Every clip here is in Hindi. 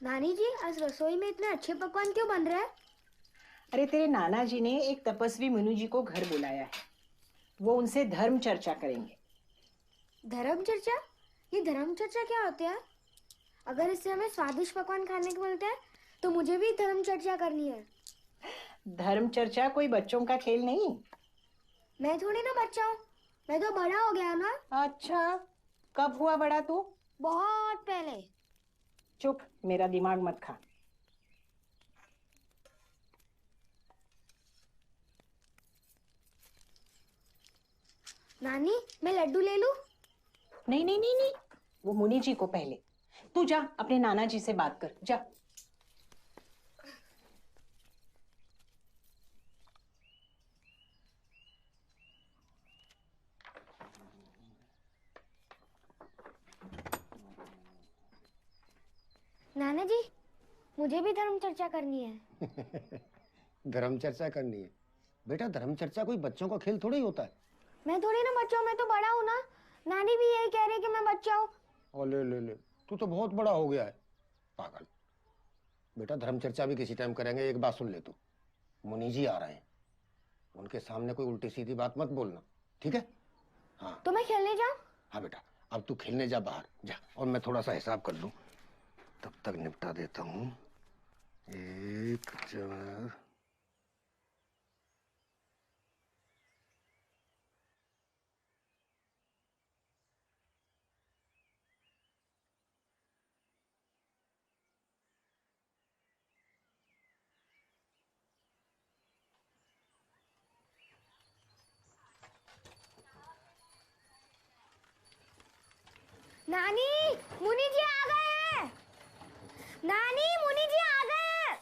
नानी जी, आज रसोई में इतने अच्छे पकवान क्यों बन रहे हैं? अरे तेरे नाना जी ने एक तपस्वी मुनि जी को घर बुलाया है। वो उनसे धर्म चर्चा करेंगे। धर्म चर्चा? ये धर्म चर्चा क्या होती है? अगर इससे हमें स्वादिष्ट पकवान खाने को मिलते हैं तो मुझे भी धर्म चर्चा करनी है। धर्म चर्चा कोई बच्चों का खेल नहीं। मैं थोड़ी ना बच्चा हूँ, मैं तो बड़ा हो गया ना। अच्छा, कब हुआ बड़ा तू? बहुत पहले। चुप, मेरा दिमाग मत खा। नानी, मैं लड्डू ले लूं? नहीं नहीं नहीं नहीं, वो मुनि जी को पहले। तू जा अपने नाना जी से बात कर, जा। नाना जी, मुझे भी धर्म चर्चा करनी है। धर्म चर्चा करनी है? बेटा, धर्म चर्चा कोई बच्चों का खेल थोड़ी होता है। मैं थोड़ी ना बच्चा हूँ, मैं तो बड़ा हूँ ना। नानी भी यही कह रही है कि मैं बच्चा हूँ। ओ ले ले ले, तू तो बहुत बड़ा हो गया है, पागल। बेटा, धर्म चर्चा भी किसी टाइम करेंगे। एक बात सुन ले तू, मुनि जी आ रहे हैं, उनके सामने कोई उल्टी सीधी बात मत बोलना, ठीक है? हाँ। तो मैं खेलने जाऊँ? हाँ बेटा, अब तू खेलने जा, बाहर जा, और मैं थोड़ा सा हिसाब कर लूं, तब तक निपटा देता हूँ। एक चार। नानी, मुनि जी आ गए हैं। नानी, मुनि जी आ गए हैं।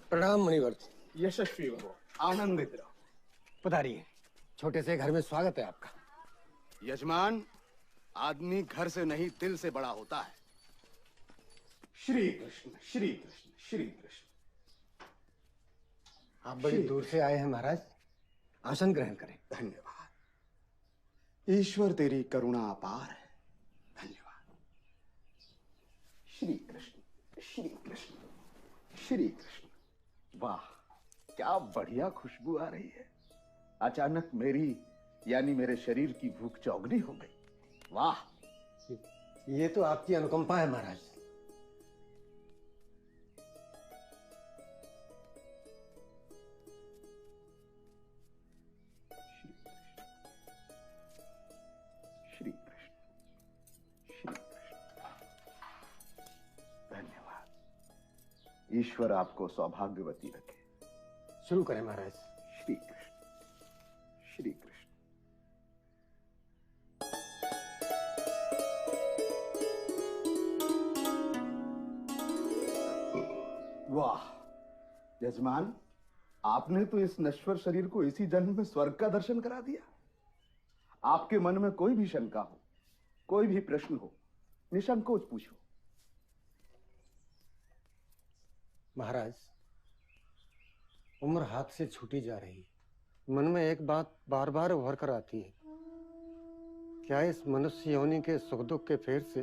प्रणाम मुनिवर्त। यशस्वी भवो, आनंदित रहो। पधारिए, छोटे से घर में स्वागत है आपका। यजमान, आदमी घर से नहीं दिल से बड़ा होता है। श्री कृष्ण श्री कृष्ण श्री कृष्ण। आप बड़ी दूर से आए हैं महाराज, आसन ग्रहण करें। धन्यवाद। ईश्वर तेरी करुणा अपार है। धन्यवाद। श्री कृष्ण श्री कृष्ण श्री कृष्ण। वाह, क्या बढ़िया खुशबू आ रही है। अचानक मेरी यानी मेरे शरीर की भूख चौगनी हो गई। वाह, ये तो आपकी अनुकंपा है महाराज। श्री कृष्ण श्री कृष्ण। धन्यवाद। ईश्वर आपको सौभाग्यवती रखे। शुरू करें महाराज। श्री कृष्ण श्री कृष्ण। वाह यजमान, आपने तो इस नश्वर शरीर को इसी जन्म में स्वर्ग का दर्शन करा दिया। आपके मन में कोई भी शंका हो, कोई भी प्रश्न हो, निसंकोच पूछो। महाराज, उम्र हाथ से छूटी जा रही है। मन में एक बात बार बार उभर कर आती है, क्या इस मनुष्य योनि के सुख दुख के फेर से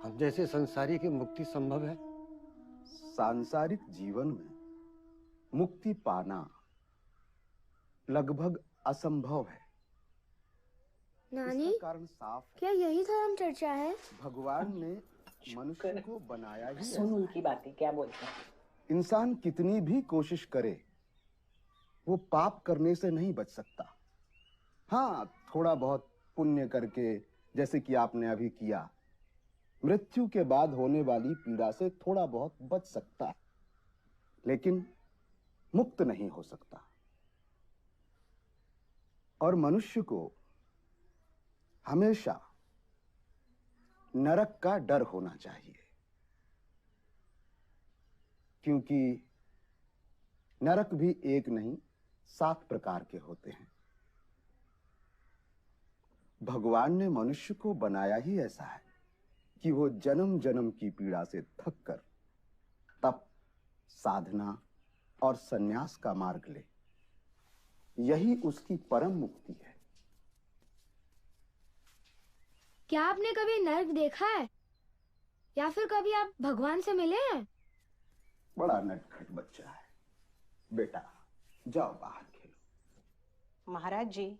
हम जैसे संसारी की मुक्ति संभव है? सांसारिक जीवन में मुक्ति पाना लगभग असंभव है। नानी, इसका कारण साफ है। क्या यही धर्म चर्चा है? भगवान ने मनुष्य को बनाया ही सुन ऐसा उनकी बातें क्या बोलते हैं। है। इंसान कितनी भी कोशिश करे, वो पाप करने से नहीं बच सकता। हाँ, थोड़ा बहुत पुण्य करके, जैसे कि आपने अभी किया, मृत्यु के बाद होने वाली पीड़ा से थोड़ा बहुत बच सकता है, लेकिन मुक्त नहीं हो सकता। और मनुष्य को हमेशा नरक का डर होना चाहिए, क्योंकि नरक भी एक नहीं 7 प्रकार के होते हैं। भगवान ने मनुष्य को बनाया ही ऐसा है कि वो जन्म जन्म की पीड़ा से थक कर तप, साधना और संन्यास का मार्ग ले। यही उसकी परम मुक्ति है। क्या आपने कभी नर्क देखा है या फिर कभी आप भगवान से मिले हैं? बड़ा नटखट बच्चा है। बेटा जाओ बाहर खेलो। महाराज जी,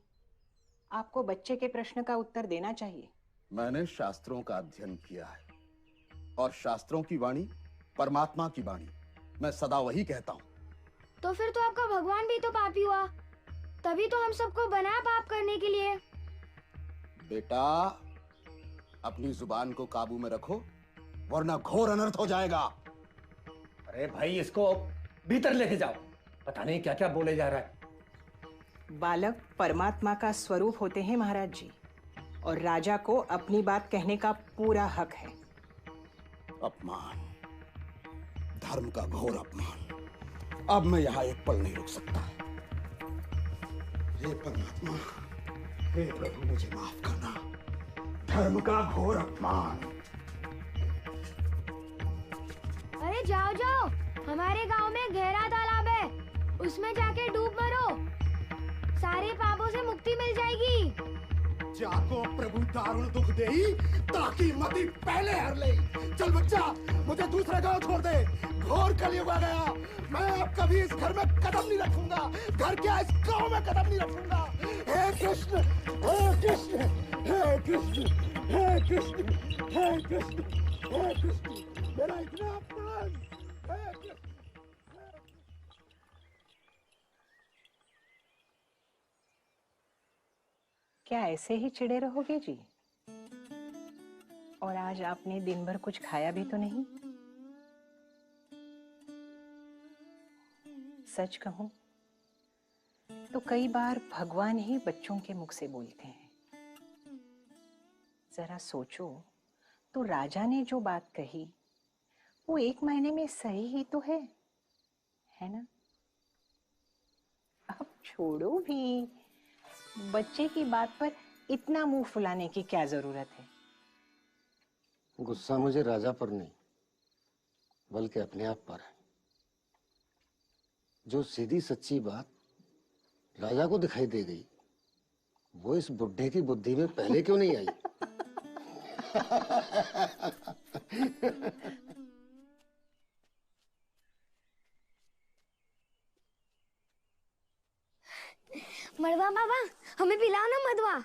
आपको बच्चे के प्रश्न का उत्तर देना चाहिए। मैंने शास्त्रों का अध्ययन किया है और शास्त्रों की वाणी परमात्मा की वाणी। मैं सदा वही कहता हूँ। तो फिर तो आपका भगवान भी तो पापी हुआ, तभी तो हम सबको बनाया पाप करने के लिए। बेटा अपनी जुबान को काबू में रखो, वरना घोर अनर्थ हो जाएगा। अरे भाई, इसको भीतर लेके जाओ, पता नहीं क्या क्या बोले जा रहा है। बालक परमात्मा का स्वरूप होते हैं महाराज जी, और राजा को अपनी बात कहने का पूरा हक है। अपमान, धर्म का घोर अपमान। अब मैं यहाँ एक पल नहीं रुक सकता। हे परमात्मा, हे प्रभु, मुझे माफ करना। धर्म का घोर अपमान। अरे जाओ जाओ, हमारे गांव में गहरा तालाब है, उसमें जाके डूब मरो, सारे पापों से मुक्ति मिल जाएगी। जाको प्रभु दारुण दुख देही, ताकि मति पहले हर ले। चल बच्चा, मुझे दूसरे गांव छोड़ दे। घोर कलयुग आ गया। मैं अब कभी इस घर में कदम नहीं रखूंगा। घर क्या, इस गांव में कदम नहीं रखूंगा। हे कृष्ण, हे कृष्ण, हे कृष्ण, हे कृष्ण, हे कृष्ण, हे कृष्ण, मेरा इतना अपमान। हे कृष्ण। क्या ऐसे ही चिड़े रहोगे जी? और आज आपने दिन भर कुछ खाया भी तो नहीं? सच कहूं तो कई बार भगवान ही बच्चों के मुख से बोलते हैं। जरा सोचो तो राजा ने जो बात कही वो एक महीने में सही ही तो है ना? अब छोड़ो भी, बच्चे की बात पर इतना मुंह फुलाने की क्या जरूरत है? गुस्सा मुझे राजा पर नहीं, बल्कि अपने आप पर है। जो सीधी सच्ची बात राजा को दिखाई दे गई, वो इस बुढ़े की बुद्धि में पहले क्यों नहीं आई? मड़वा बाबा, हमें पिलाओ ना मधवा।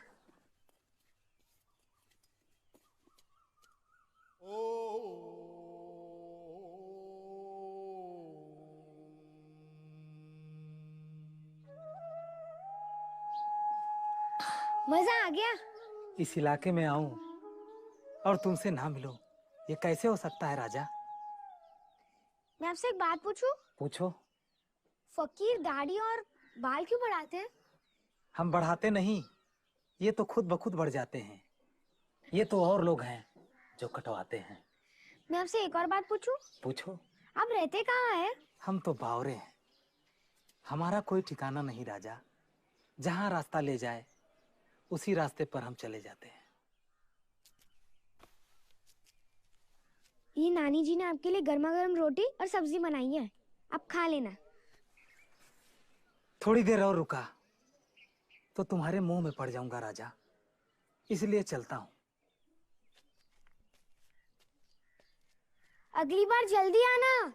मजा आ गया। इस इलाके में आऊं और तुमसे ना मिलूं, ये कैसे हो सकता है राजा? मैं आपसे एक बात पूछूं? पूछो। फकीर दाढ़ी और बाल क्यों बढ़ाते हैं? हम बढ़ाते नहीं, ये तो खुद ब खुद बढ़ जाते हैं। ये तो और लोग हैं जो कटवाते हैं। मैं आपसे एक और बात पूछूं? पूछो। आप रहते कहाँ हैं? हम तो बावरे हैं, हमारा कोई ठिकाना नहीं राजा। जहाँ रास्ता ले जाए उसी रास्ते पर हम चले जाते हैं। ये नानी जी ने आपके लिए गर्मा गर्म रोटी और सब्जी बनाई है, आप खा लेना। थोड़ी देर और रुका तो तुम्हारे मुंह में पड़ जाऊंगा राजा, इसलिए चलता हूँ। अगली बार जल्दी आना।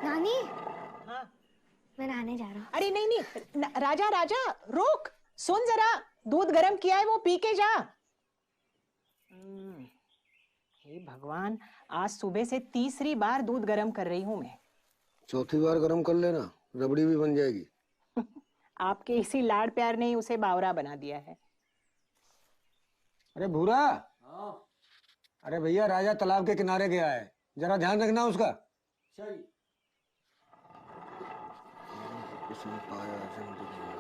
नानी, हाँ। मैं नहाने जा रहा हूँ। अरे नहीं नहीं, राजा राजा रुक, सुन जरा, दूध गरम किया है वो पी के जा। हे भगवान, आज सुबह से तीसरी बार दूध गरम कर रही हूं मैं। चौथी बार गरम कर लेना, रबड़ी भी बन जाएगी। आपके इसी लाड प्यार ने ही उसे बावरा बना दिया है। अरे भूरा, अरे भैया राजा तालाब के किनारे गया है, जरा ध्यान रखना उसका। किसने पाया जिंदगी में।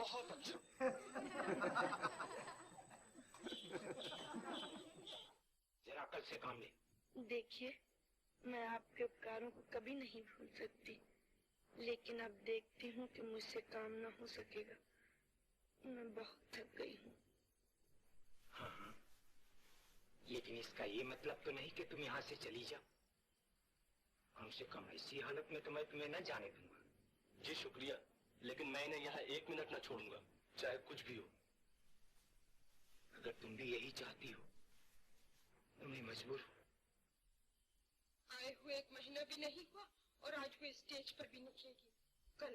बहुत अच्छा। जरा अकल से काम ले। देखिए, मैं आपके उपकारों को कभी नहीं भूल सकती, लेकिन अब देखती हूँ कि मुझसे काम न हो सकेगा। मैं बहुत थक गई हूँ। हाँ, लेकिन इसका ये मतलब तो नहीं कि तुम यहाँ से चली जाओ। कम से कम ऐसी हालत में तो मैं तुम्हें न जाने दूंगा। जी शुक्रिया, लेकिन मैं इन्हें यहाँ 1 मिनट न छोड़ूंगा, चाहे कुछ भी हो। अगर तुम भी यही चाहती हो तो मैं मजबूर हूँ। आए हुए 1 महीना भी नहीं हुआ और आज वो स्टेज पर भी निकलेगी। कल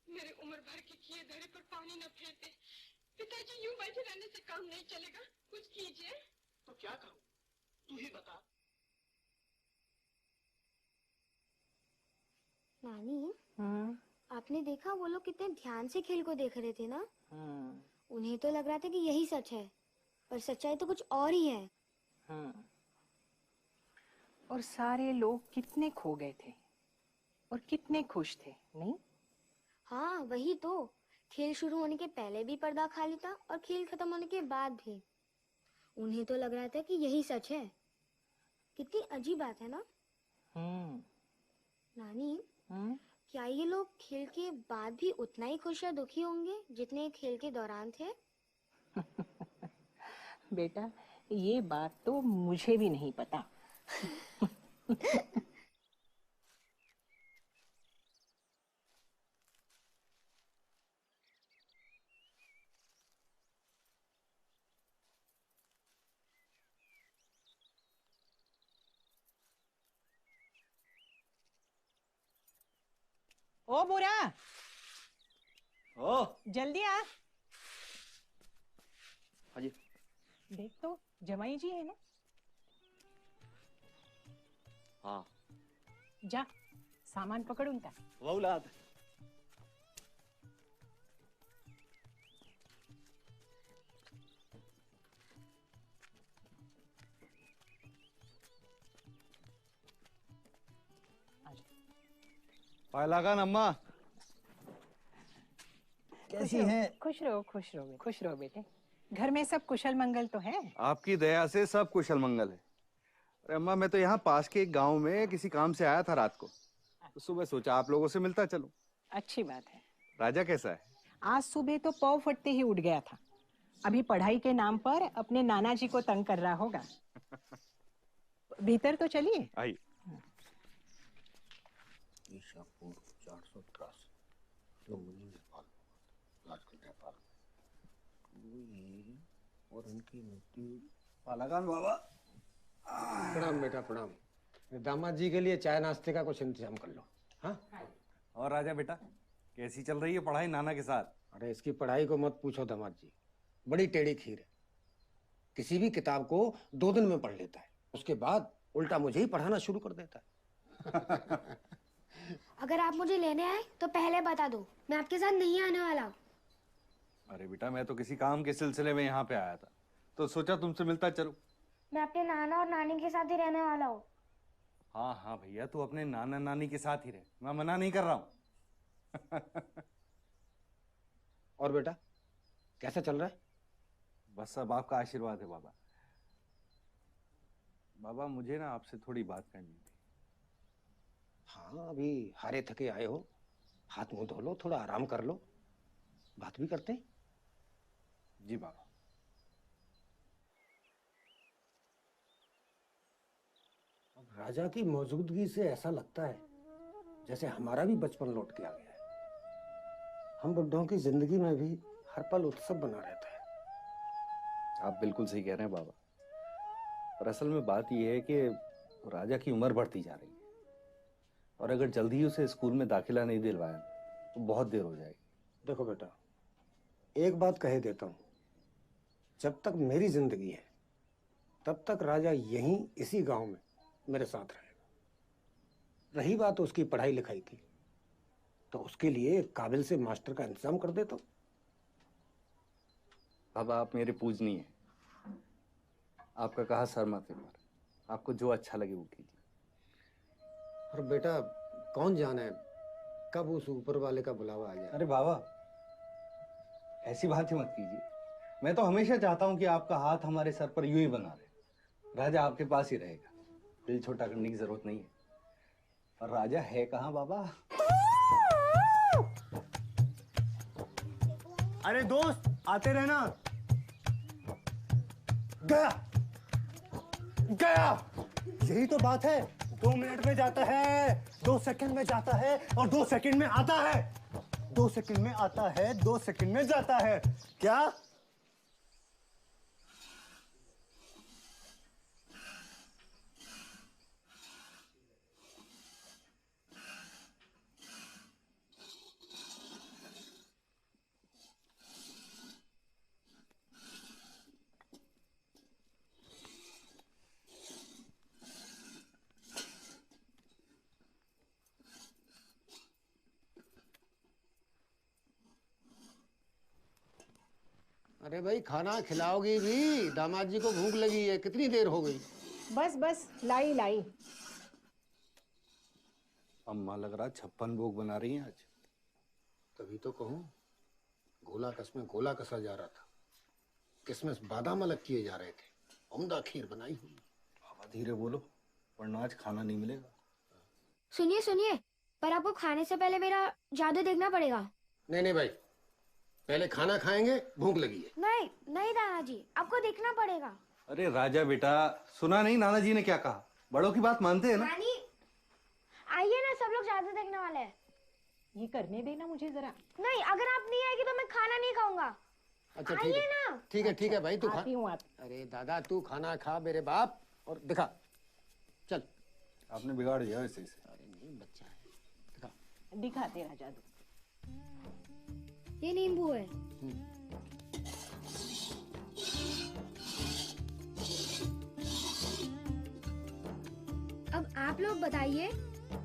मेरे उम्र भर के किए धरे पर पानी न फेरते। पिताजी, यूं बैठे रहने से काम नहीं चलेगा, कुछ कीजिए। तो क्या करूँ, तू ही बता। नानी, आपने देखा वो लोग कितने ध्यान से खेल को देख रहे थे ना? उन्हें तो लग रहा था कि यही सच है, पर सच्चाई तो कुछ और ही है। और सारे लोग कितने खो गए थे और कितने खुश थे, नहीं? हाँ, वही तो। खेल शुरू होने के पहले भी पर्दा खाली था और खेल खत्म होने के बाद भी। उन्हें तो लग रहा था कि यही सच है। कितनी अजीब बात है ना? नानी, क्या ये लोग खेल के बाद भी उतना ही खुश या दुखी होंगे जितने खेल के दौरान थे? बेटा, ये बात तो मुझे भी नहीं पता। ओ बुरा, ओ जल्दी आ। हाँ जी। देख तो, जमाई जी है ना? हाँ, जा, सामान पकड़ उनका। वो औलाद। पायलागान अम्मा कैसी हैं? खुश रहो, खुश रहो, खुश रहो बेटे। घर में सब कुशल मंगल तो है? आपकी दया से सब कुशल मंगल है। अरे अम्मा, मैं तो यहाँ पास के एक गांव में किसी काम से आया था रात को, तो सुबह सोचा आप लोगों से मिलता चलूं। अच्छी बात है। राजा कैसा है? आज सुबह तो पौ फटते ही उठ गया था। अभी पढ़ाई के नाम पर अपने नाना जी को तंग कर रहा होगा। भीतर तो चलिए। आइए। ईशापुर 483 लुम्बिनी नेपाल, आजकल नेपाल और उनकी मृत्यु। पायलागान बाबा। प्रणाम बेटा, प्रणाम। दामाद जी के लिए चाय नाश्ते का कुछ इंतजाम कर लो। हाँ। और राजा बेटा, कैसी चल रही है पढ़ाई नाना के साथ? अरे इसकी पढ़ाई को मत पूछो दामाद जी, बड़ी टेढ़ी खीर है। किसी भी किताब को 2 दिन में पढ़ लेता है, उसके बाद उल्टा मुझे ही पढ़ाना शुरू कर देता है। अगर आप मुझे लेने आए तो पहले बता दो, मैं आपके साथ नहीं आने वाला हूँ। अरे बेटा, मैं तो किसी काम के सिलसिले में यहाँ पे आया था, तो सोचा तुमसे मिलता चलूं। मैं अपने नाना और नानी के साथ ही रहने वाला हूँ। हाँ हाँ भैया, तू अपने नाना नानी के साथ ही रहे, मैं मना नहीं कर रहा हूँ। और बेटा, कैसा चल रहा है? बस सब आपका आशीर्वाद है बाबा। बाबा, मुझे ना आपसे थोड़ी बात करनी थी। हाँ, अभी हारे थके आए हो, हाथ मुंह धो लो, थोड़ा आराम कर लो, बात भी करते हैं। जी बाबा। अब राजा की मौजूदगी से ऐसा लगता है जैसे हमारा भी बचपन लौट के आ गया है। हम बुड्ढों की जिंदगी में भी हर पल उत्सव बना रहता है। आप बिल्कुल सही कह रहे हैं बाबा, पर असल में बात यह है कि राजा की उम्र बढ़ती जा रही है, और अगर जल्दी ही उसे स्कूल में दाखिला नहीं दिलवाया तो बहुत देर हो जाएगी। देखो बेटा, एक बात कह देता हूँ, जब तक मेरी जिंदगी है तब तक राजा यहीं इसी गांव में मेरे साथ रहेगा। रही बात उसकी पढ़ाई लिखाई की, तो उसके लिए एक काबिल से मास्टर का इंतजाम कर देता हूँ। बाबा, आप मेरे पूजनीय हैं, आपका कहा सर माथे पर। आपको जो अच्छा लगे वो कीजिए। और बेटा, कौन जाने कब उस ऊपर वाले का बुलावा आ जाए। अरे बाबा, ऐसी बात ही मत कीजिए। मैं तो हमेशा चाहता हूँ कि आपका हाथ हमारे सर पर यूं ही बना रहे। राजा आपके पास ही रहेगा, दिल छोटा करने की जरूरत नहीं है। और राजा है कहाँ बाबा? अरे दोस्त आते रहना। गया गया, यही तो बात है। 2 मिनट में जाता है, 2 सेकंड में जाता है और 2 सेकंड में आता है। 2 सेकंड में आता है, 2 सेकंड में जाता है। क्या? अरे भाई खाना खिलाओगी भी? दामाद जी को भूख लगी है, कितनी देर हो गई? बस बस लाई लाई। अम्मा लग रहा 56 भोग बना रही हैं आज। तभी तो कहूँ, गोला कस में गोला कसा जा रहा था, किसमिस बादाम अलग किए जा रहे थे, उम्दा खीर बनाई हुई। बाबा धीरे बोलो, वरना आज खाना नहीं मिलेगा। सुनिए सुनिए, पर आपको खाने से पहले मेरा जादू देखना पड़ेगा। नहीं नहीं भाई, पहले खाना खाएंगे, भूख लगी है। नहीं नहीं दादाजी, आपको देखना पड़ेगा। अरे राजा बेटा, सुना नहीं नाना जी ने क्या कहा? बड़ों की बात मानते हैं ना? नानी आइए ना, सब लोग जादू देखने वाले हैं। ये करने देना मुझे जरा। नहीं, अगर आप नहीं आएगी तो मैं खाना नहीं खाऊंगा। अच्छा ठीक आइए है ना। ठीक है भाई, तू खा। आती हूँ आप। अरे दादा तू खाना खा मेरे बाप, और दिखा। चल। आपने बिगाड़ दिया वैसे इसे। अरे नहीं, बच्चा है, दिखा। दिखा तेरा जादू। ये नींबू है। अब आप लोग बताइए,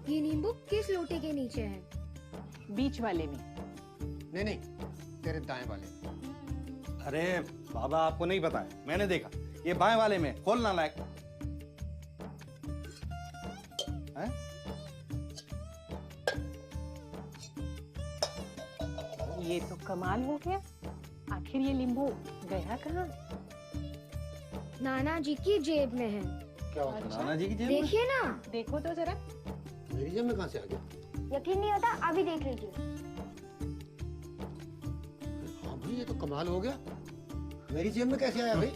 ये नींबू किस लोटे के नीचे है? बीच वाले में। नहीं नहीं, तेरे दाएं वाले। अरे बाबा आपको नहीं पता है, मैंने देखा। ये बाएं वाले में, खोलना लायक है। ये तो कमाल हो गया। आखिर ये नींबू गया कहाँ? नाना जी की जेब में है। क्या होता है? नाना जी की जेब में? देखिए ना। देखो तो जरा। मेरी जेब में कहाँ से आ गया? यकीन नहीं होता, अभी देख लीजिए। हाँ भाई, ये तो कमाल हो गया। मेरी जेब में कैसे आया भाई?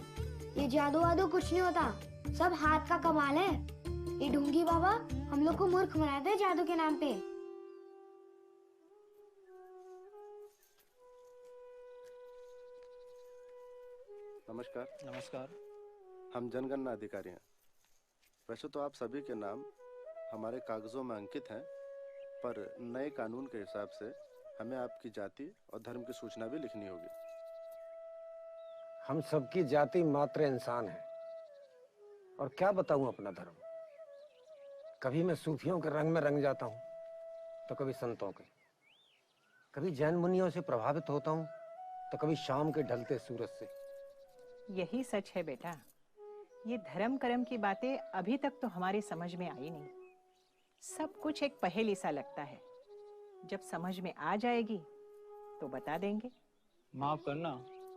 ये जादू वादू कुछ नहीं होता, सब हाथ का कमाल है। ये ढूंगी बाबा हम लोग को मूर्ख बनाते हैं जादू के नाम पे। नमस्कार। नमस्कार। हम जनगणना अधिकारी हैं। वैसे तो आप सभी के नाम हमारे कागजों में अंकित हैं, पर नए कानून के हिसाब से हमें आपकी जाति और धर्म की सूचना भी लिखनी होगी। हम सबकी जाति मात्र इंसान है, और क्या बताऊं अपना धर्म। कभी मैं सूफियों के रंग में रंग जाता हूं, तो कभी संतों के। कभी जैन मुनियों से प्रभावित होता हूं, तो कभी शाम के ढलते सूरज से। यही सच है बेटा। ये धर्म कर्म की बातें अभी तक तो हमारी समझ में आई नहीं। सब कुछ एक पहेली सा लगता है। जब समझ में आ जाएगी तो बता देंगे। माफ करना,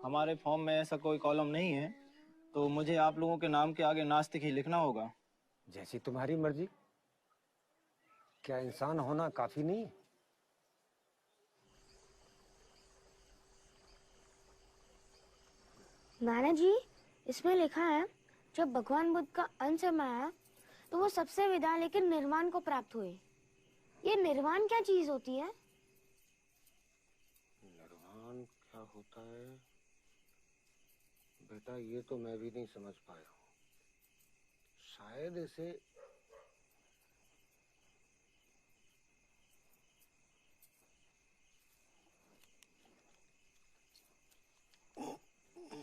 हमारे फॉर्म में ऐसा कोई कॉलम नहीं है, तो मुझे आप लोगों के नाम के आगे नास्तिक ही लिखना होगा। जैसी तुम्हारी मर्जी। क्या इंसान होना काफी नहीं? नाना जी, इसमें लिखा है जब भगवान बुद्ध का अंत समय आया तो वो सबसे विदा लेकर निर्वाण को प्राप्त हुए। ये निर्वाण क्या चीज होती है? निर्वाण क्या होता है बेटा, ये तो मैं भी नहीं समझ पाया हूँ। शायद इसे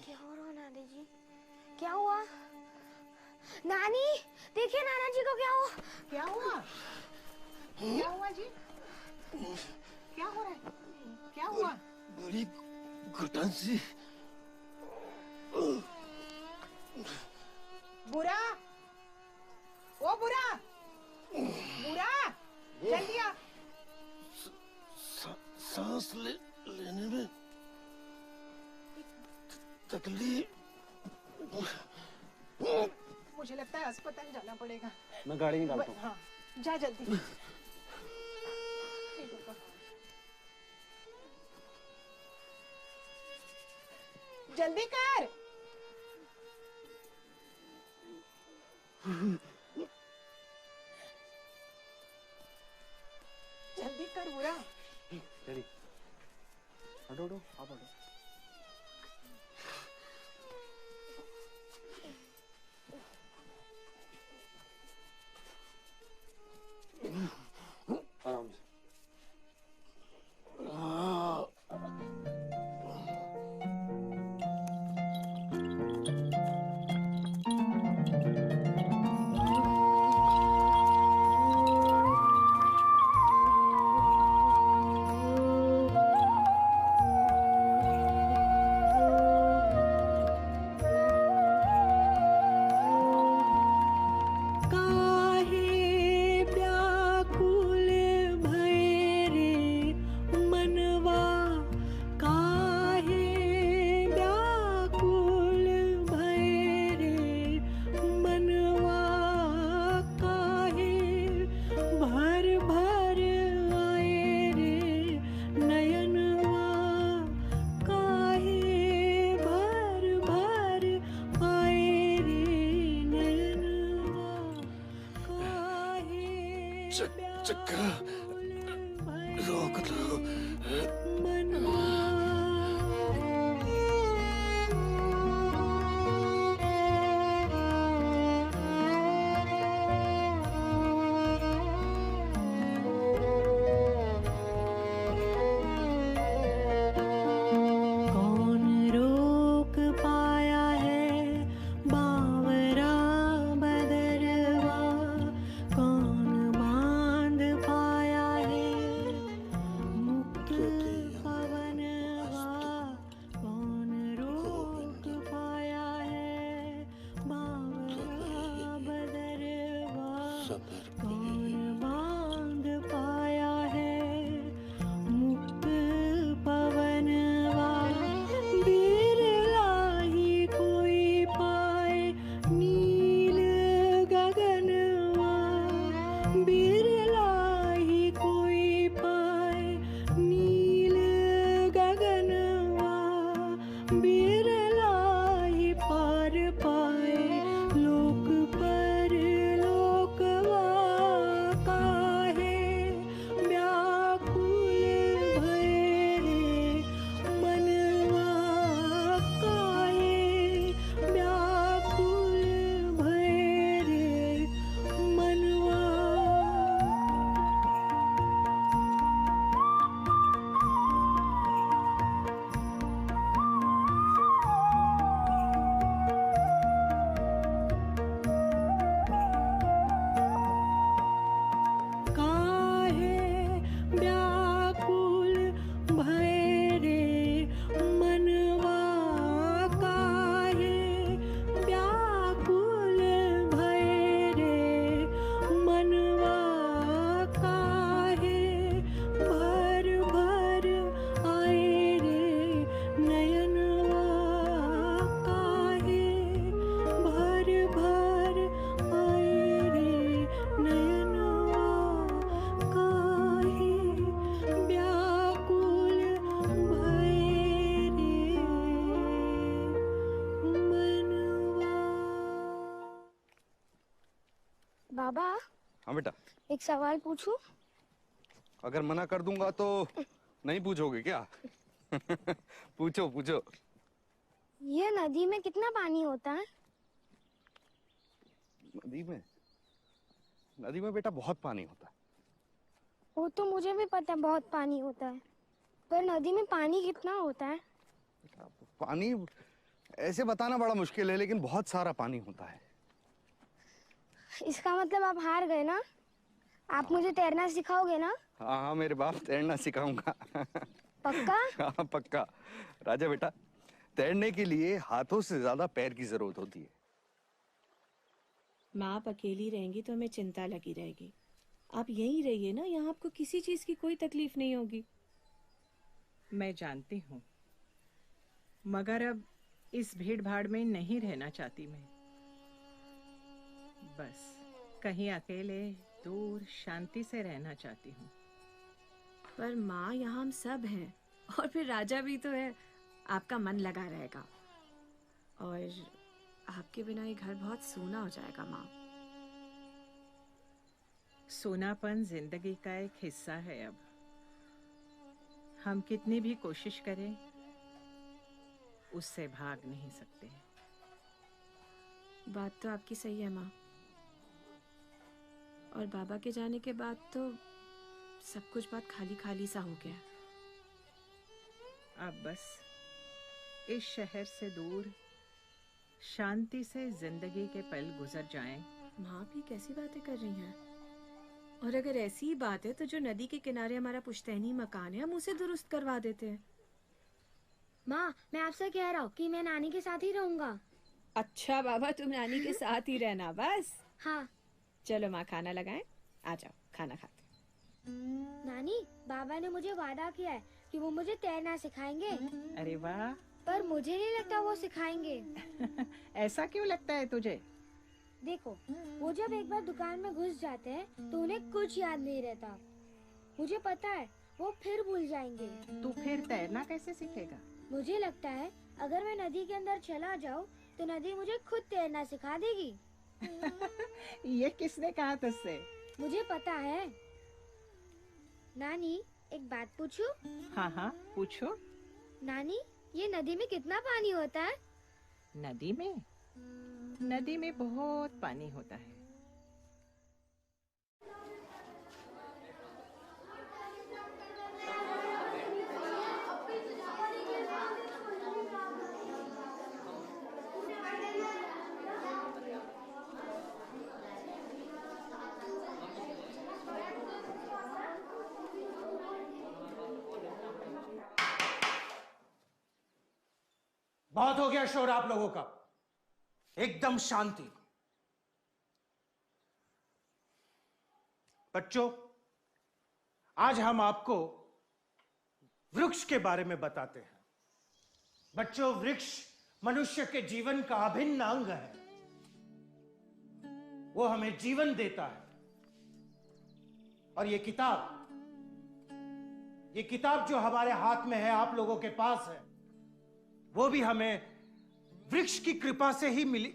क्या हो रहा है नानी जी? क्या हुआ? नानी देखिए, नाना जी को क्या हुआ? क्या हुआ? क्या हुआ जी? क्या हो रहा है? क्या हुआ? बड़ी घुटन सी। बुरा, ओ बुरा, बुरा, जल्दी आ। सांस लेने में तकलीफ। मुझे लगता है अस्पताल जाना पड़ेगा। मैं गाड़ी निकालता हूँ। हाँ, जा जल्दी। जल्दी कर। जल्दी कर बुरा। डैडी हटो हटो, आप हटो। आराम से। चक्कर रोक लो। कौन रोक पाया है बावरा बदरवा, कौन बांध पाया है मुक्त पवनवा, कौन रोक पाया है बावरा बदरवा, कौन बांध पाया है मुक्त पवनवा, बिरला ही कोई पाए नील गगनवा, बिरला ही कोई पाए नील गगनवा, बिरला ही पार पाए लोक पर लोकवा, काहे व्याकुल भये रे मनवा, काहे व्याकुल भये रे मनवा। काहे व्याकुल भये रे मनवा, काहे व्याकुल भये रे मनवा, काहे भर भर आए रे नयनवा, काहे भर भर आए रे नयनवा, काहे व्याकुल भये रे मनवा। बाबा हाँ बेटा, एक सवाल पूछूं? अगर मना कर दूंगा तो नहीं पूछोगे क्या? पूछो पूछो। ये नदी में कितना पानी होता है? नदी में बेटा बहुत पानी होता है। वो तो मुझे भी पता है बहुत पानी होता है, पर नदी में पानी कितना होता है? पानी ऐसे बताना बड़ा मुश्किल है, लेकिन बहुत सारा पानी होता है। इसका मतलब आप हार गए ना? आप मुझे तैरना सिखाओगे ना? हाँ हाँ मेरे बाप, तैरना सिखाऊंगा। पक्का? हाँ पक्का। राजा बेटा, तैरने के लिए हाथों से ज्यादा पैर की जरूरत होती है। माँ आप अकेली रहेंगी तो हमें चिंता लगी रहेगी। आप यहीं रहिए ना, यहाँ आपको किसी चीज की कोई तकलीफ नहीं होगी। मैं जानती हूँ, मगर अब इस भीड़ भाड़ में नहीं रहना चाहती मैं। बस कहीं अकेले दूर शांति से रहना चाहती हूँ। पर माँ, यहाँ हम सब हैं और फिर राजा भी तो है। आपका मन लगा रहेगा और आपके बिना ये घर बहुत सूना हो जाएगा माँ। सूनापन जिंदगी का एक हिस्सा है। अब हम कितनी भी कोशिश करें उससे भाग नहीं सकते। बात तो आपकी सही है माँ। और बाबा के जाने के बाद तो सब कुछ बात खाली खाली सा हो गया। अब बस इस शहर से दूर शांति से जिंदगी के पल गुजर जाएं। माँ भी कैसी बातें कर रही हैं। और अगर ऐसी ही बात है तो जो नदी के किनारे हमारा पुश्तैनी मकान है, हम उसे दुरुस्त करवा देते हैं। माँ, मैं आपसे कह रहा हूँ कि मैं नानी के साथ ही रहूंगा। अच्छा बाबा, तुम नानी के साथ ही रहना बस। हाँ। चलो माँ, खाना लगाएं। आ जाओ, खाना खाते। नानी, बाबा ने मुझे वादा किया है कि वो मुझे तैरना सिखाएंगे। अरे वाह। पर मुझे नहीं लगता वो सिखाएंगे। ऐसा क्यों लगता है तुझे? देखो, वो जब एक बार दुकान में घुस जाते हैं तो उन्हें कुछ याद नहीं रहता। मुझे पता है वो फिर भूल जाएंगे। तू फिर तैरना कैसे सीखेगा? मुझे लगता है अगर मैं नदी के अंदर चला जाऊँ तो नदी मुझे खुद तैरना सिखा देगी। ये किसने कहा तुझसे? मुझे पता है। नानी, एक बात पूछूं? हाँ हाँ, पूछो। नानी, ये नदी में कितना पानी होता है? नदी में? नदी में बहुत पानी होता है। बहुत हो गया शोर आप लोगों का। एकदम शांति। बच्चों, आज हम आपको वृक्ष के बारे में बताते हैं। बच्चों, वृक्ष मनुष्य के जीवन का अभिन्न अंग है। वो हमें जीवन देता है। और ये किताब जो हमारे हाथ में है, आप लोगों के पास है, वो भी हमें वृक्ष की कृपा से ही मिली।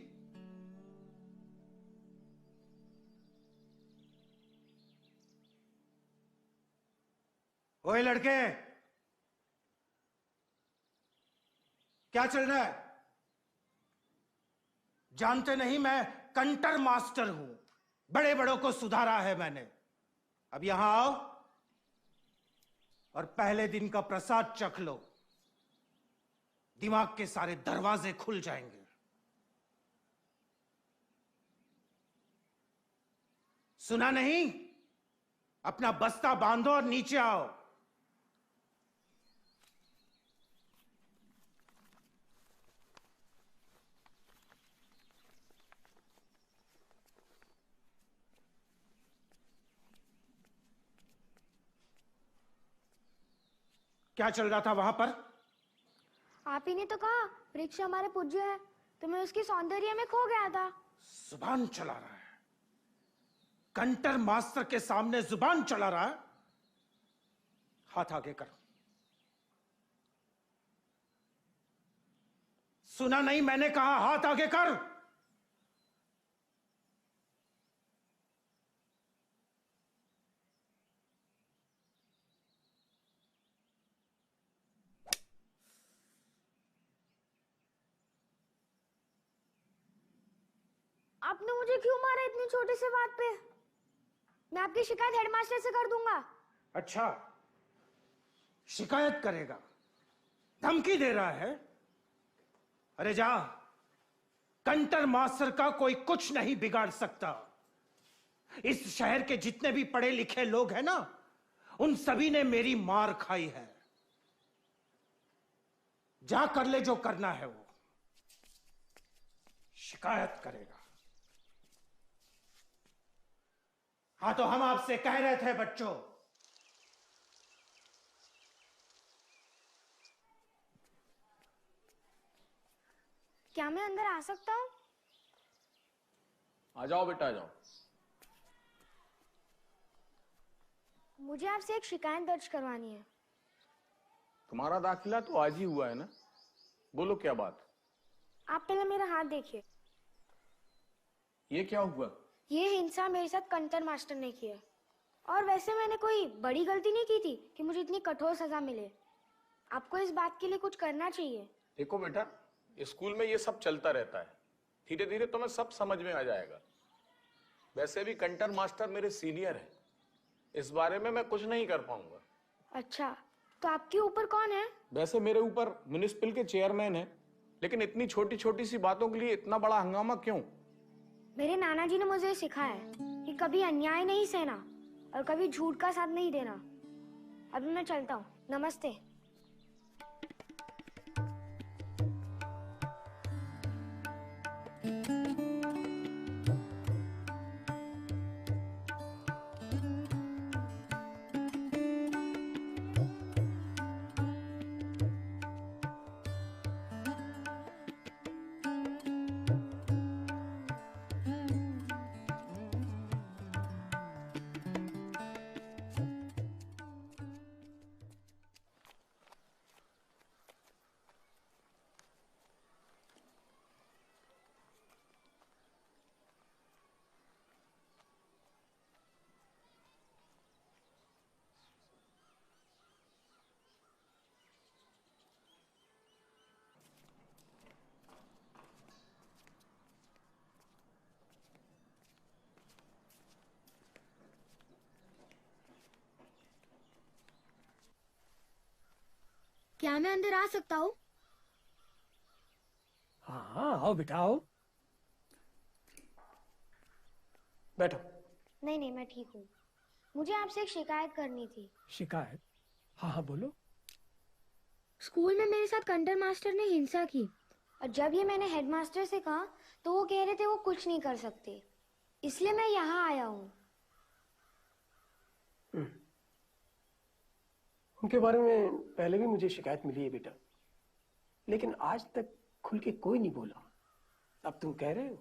ओए लड़के, क्या चल रहा है? जानते नहीं मैं कंटर मास्टर हूं। बड़े बड़ों को सुधारा है मैंने। अब यहां आओ और पहले दिन का प्रसाद चख लो। दिमाग के सारे दरवाजे खुल जाएंगे। सुना नहीं? अपना बस्ता बांधो और नीचे आओ। क्या चल रहा था वहां पर? आप ही ने तो कहा वृक्ष हमारे पूज्य है, तो मैं उसकी सौंदर्य में खो गया था। जुबान चला रहा है। कंटर मास्टर के सामने जुबान चला रहा है। हाथ आगे कर। सुना नहीं? मैंने कहा हाथ आगे कर। आपने मुझे क्यों मारा इतनी छोटी सी बात पे? मैं आपकी शिकायत हेडमास्टर से कर दूंगा। अच्छा, शिकायत करेगा? धमकी दे रहा है? अरे जा, कंटर मास्टर का कोई कुछ नहीं बिगाड़ सकता। इस शहर के जितने भी पढ़े लिखे लोग हैं ना, उन सभी ने मेरी मार खाई है। जा कर ले जो करना है वो। शिकायत करेगा। हाँ, तो हम आपसे कह रहे थे बच्चों, क्या मैं अंदर आ सकता हूँ? आ जाओ बेटा, आ जाओ। मुझे आपसे एक शिकायत दर्ज करवानी है। तुम्हारा दाखिला तो आज ही हुआ है ना? बोलो क्या बात। आप पहले मेरा हाथ देखिए। ये क्या हुआ? ये हिंसा मेरे साथ कंटर मास्टर ने की है। और वैसे मैंने कोई बड़ी गलती नहीं की थी कि मुझे इतनी कठोर सजा मिले। आपको इस बात के लिए कुछ करना चाहिए। देखो बेटा, स्कूल में ये सब चलता रहता है, धीरे धीरे तुम्हें सब समझ में आ जाएगा। वैसे भी कंटर मास्टर मेरे सीनियर है, इस बारे में मैं कुछ नहीं कर पाऊंगा। अच्छा, तो आपके ऊपर कौन है? वैसे मेरे ऊपर म्युनिसिपल के चेयरमैन है, लेकिन इतनी छोटी छोटी सी बातों के लिए इतना बड़ा हंगामा क्यों? मेरे नाना जी ने मुझे सिखाया है कि कभी अन्याय नहीं सहना और कभी झूठ का साथ नहीं देना। अभी मैं चलता हूँ। नमस्ते। क्या मैं अंदर आ सकता हूँ? हाँ, आओ बेटा, आओ। बैठो। नहीं नहीं, मैं ठीक हूँ। मुझे आपसे एक शिकायत करनी थी। शिकायत? हाँ हाँ, बोलो। स्कूल में मेरे साथ कंटर मास्टर ने हिंसा की और जब ये मैंने हेडमास्टर से कहा तो वो कह रहे थे वो कुछ नहीं कर सकते, इसलिए मैं यहाँ आया हूँ। उनके बारे में पहले भी मुझे शिकायत मिली है बेटा, लेकिन आज तक खुल के कोई नहीं बोला। अब तुम कह रहे हो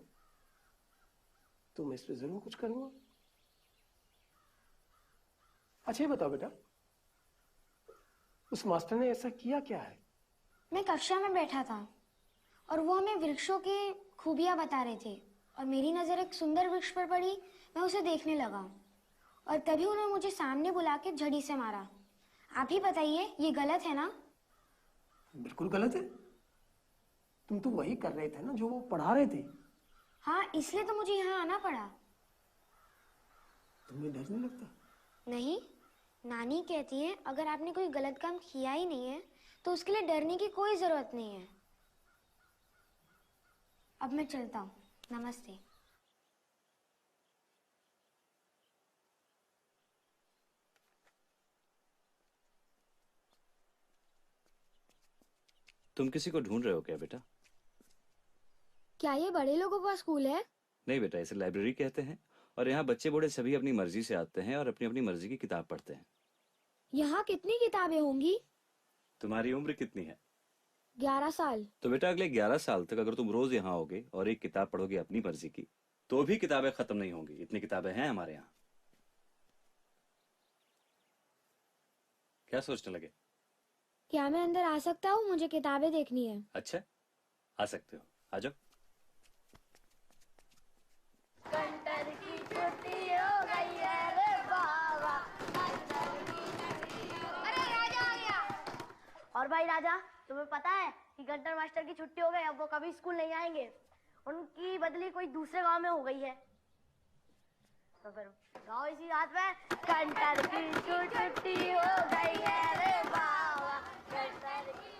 तो मैं इस पे जरूर कुछ करूंगा। अच्छा ये बताओ बेटा, उस मास्टर ने ऐसा किया क्या है? मैं कक्षा में बैठा था और वो हमें वृक्षों की खूबियां बता रहे थे और मेरी नजर एक सुंदर वृक्ष पर पड़ी। मैं उसे देखने लगा और तभी उन्होंने मुझे सामने बुला के झड़ी से मारा। आप ही बताइए, ये गलत है ना? बिल्कुल गलत है। तुम तो वही कर रहे थे ना जो वो पढ़ा रहे थे। हाँ, इसलिए तो मुझे यहाँ आना पड़ा। तुम्हें डर नहीं लगता? नहीं, नानी कहती है अगर आपने कोई गलत काम किया ही नहीं है तो उसके लिए डरने की कोई जरूरत नहीं है। अब मैं चलता हूँ। नमस्ते। तुम किसी को ढूंढ रहे हो क्या बेटा? क्या ये बड़े लोगों का स्कूल है? नहीं बेटा, इसे लाइब्रेरी कहते हैं और यहाँ बच्चे बूढ़े सभी अपनी मर्जी से आते हैं और अपनी अपनी मर्जी की किताब पढ़ते हैं। यहाँ कितनी किताबें होंगी? तुम्हारी उम्र कितनी है? 11 साल। तो बेटा अगले 11 साल तक अगर तुम रोज यहाँ आओगे और एक किताब पढ़ोगे अपनी मर्जी की, तो भी किताबें खत्म नहीं होंगी। इतनी किताबें हैं हमारे यहाँ। क्या सोचने लगे? क्या मैं अंदर आ सकता हूँ? मुझे किताबें देखनी है। अच्छा, आ सकते हो, आ जाओ। कंटर की छुट्टी हो गई है रे बाबा। अरे राजा आ गया। और भाई राजा, तुम्हें पता है कि कंटर मास्टर की छुट्टी हो गई, अब वो कभी स्कूल नहीं आएंगे। उनकी बदली कोई दूसरे गांव में हो गई है। तो फिर गाओ इसी रात में, कंटर की छुट्टी हो गई है रे बाबा। कंटर की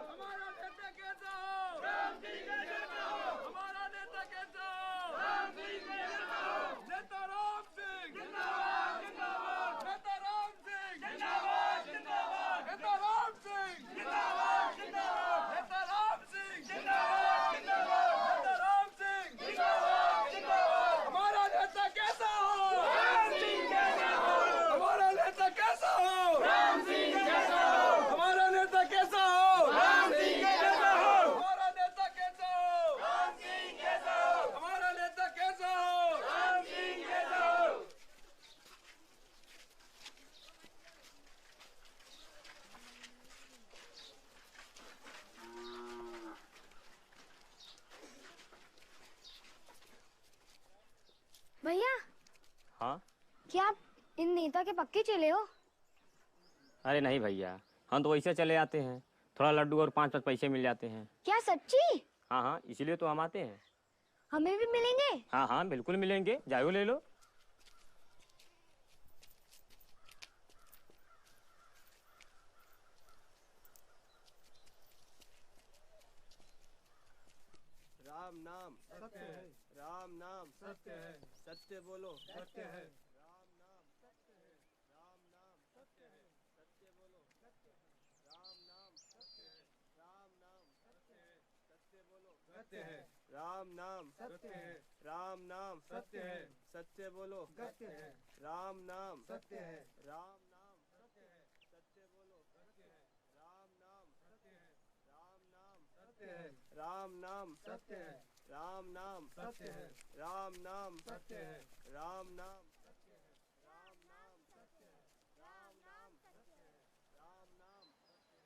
हमारा नेता कैसा हो? क्या आप इन नेता के पक्के चले हो? अरे नहीं भैया, हम तो वैसे चले आते हैं, थोड़ा लड्डू और 5 पैसे मिल जाते हैं। क्या सच्ची? हाँ हाँ, इसीलिए तो हम आते हैं। हमें भी मिलेंगे? हाँ हाँ बिल्कुल मिलेंगे, जाओ ले लो। राम नाम सत्य है, राम नाम सत्य है, सत्य बोलो सत्य है, राम नाम सत्य है, राम नाम सत्य है, सत्य बोलो सत्य है, राम नाम सत्य है, राम नाम सत्य है, सत्य बोलो सत्य है, राम नाम सत्य है, राम नाम सत्य है, सत्य बोलो सत्य है, राम नाम सत्य है, राम नाम सत्य है, सत्य बोलो सत्य है, राम नाम सत्य है, राम नाम सत्य है, राम नाम सत्य है, राम नाम सत्य है, राम नाम सत्य है, राम नाम सत्य है, राम नाम सत्य है, राम नाम सत्य है, राम नाम सत्य है।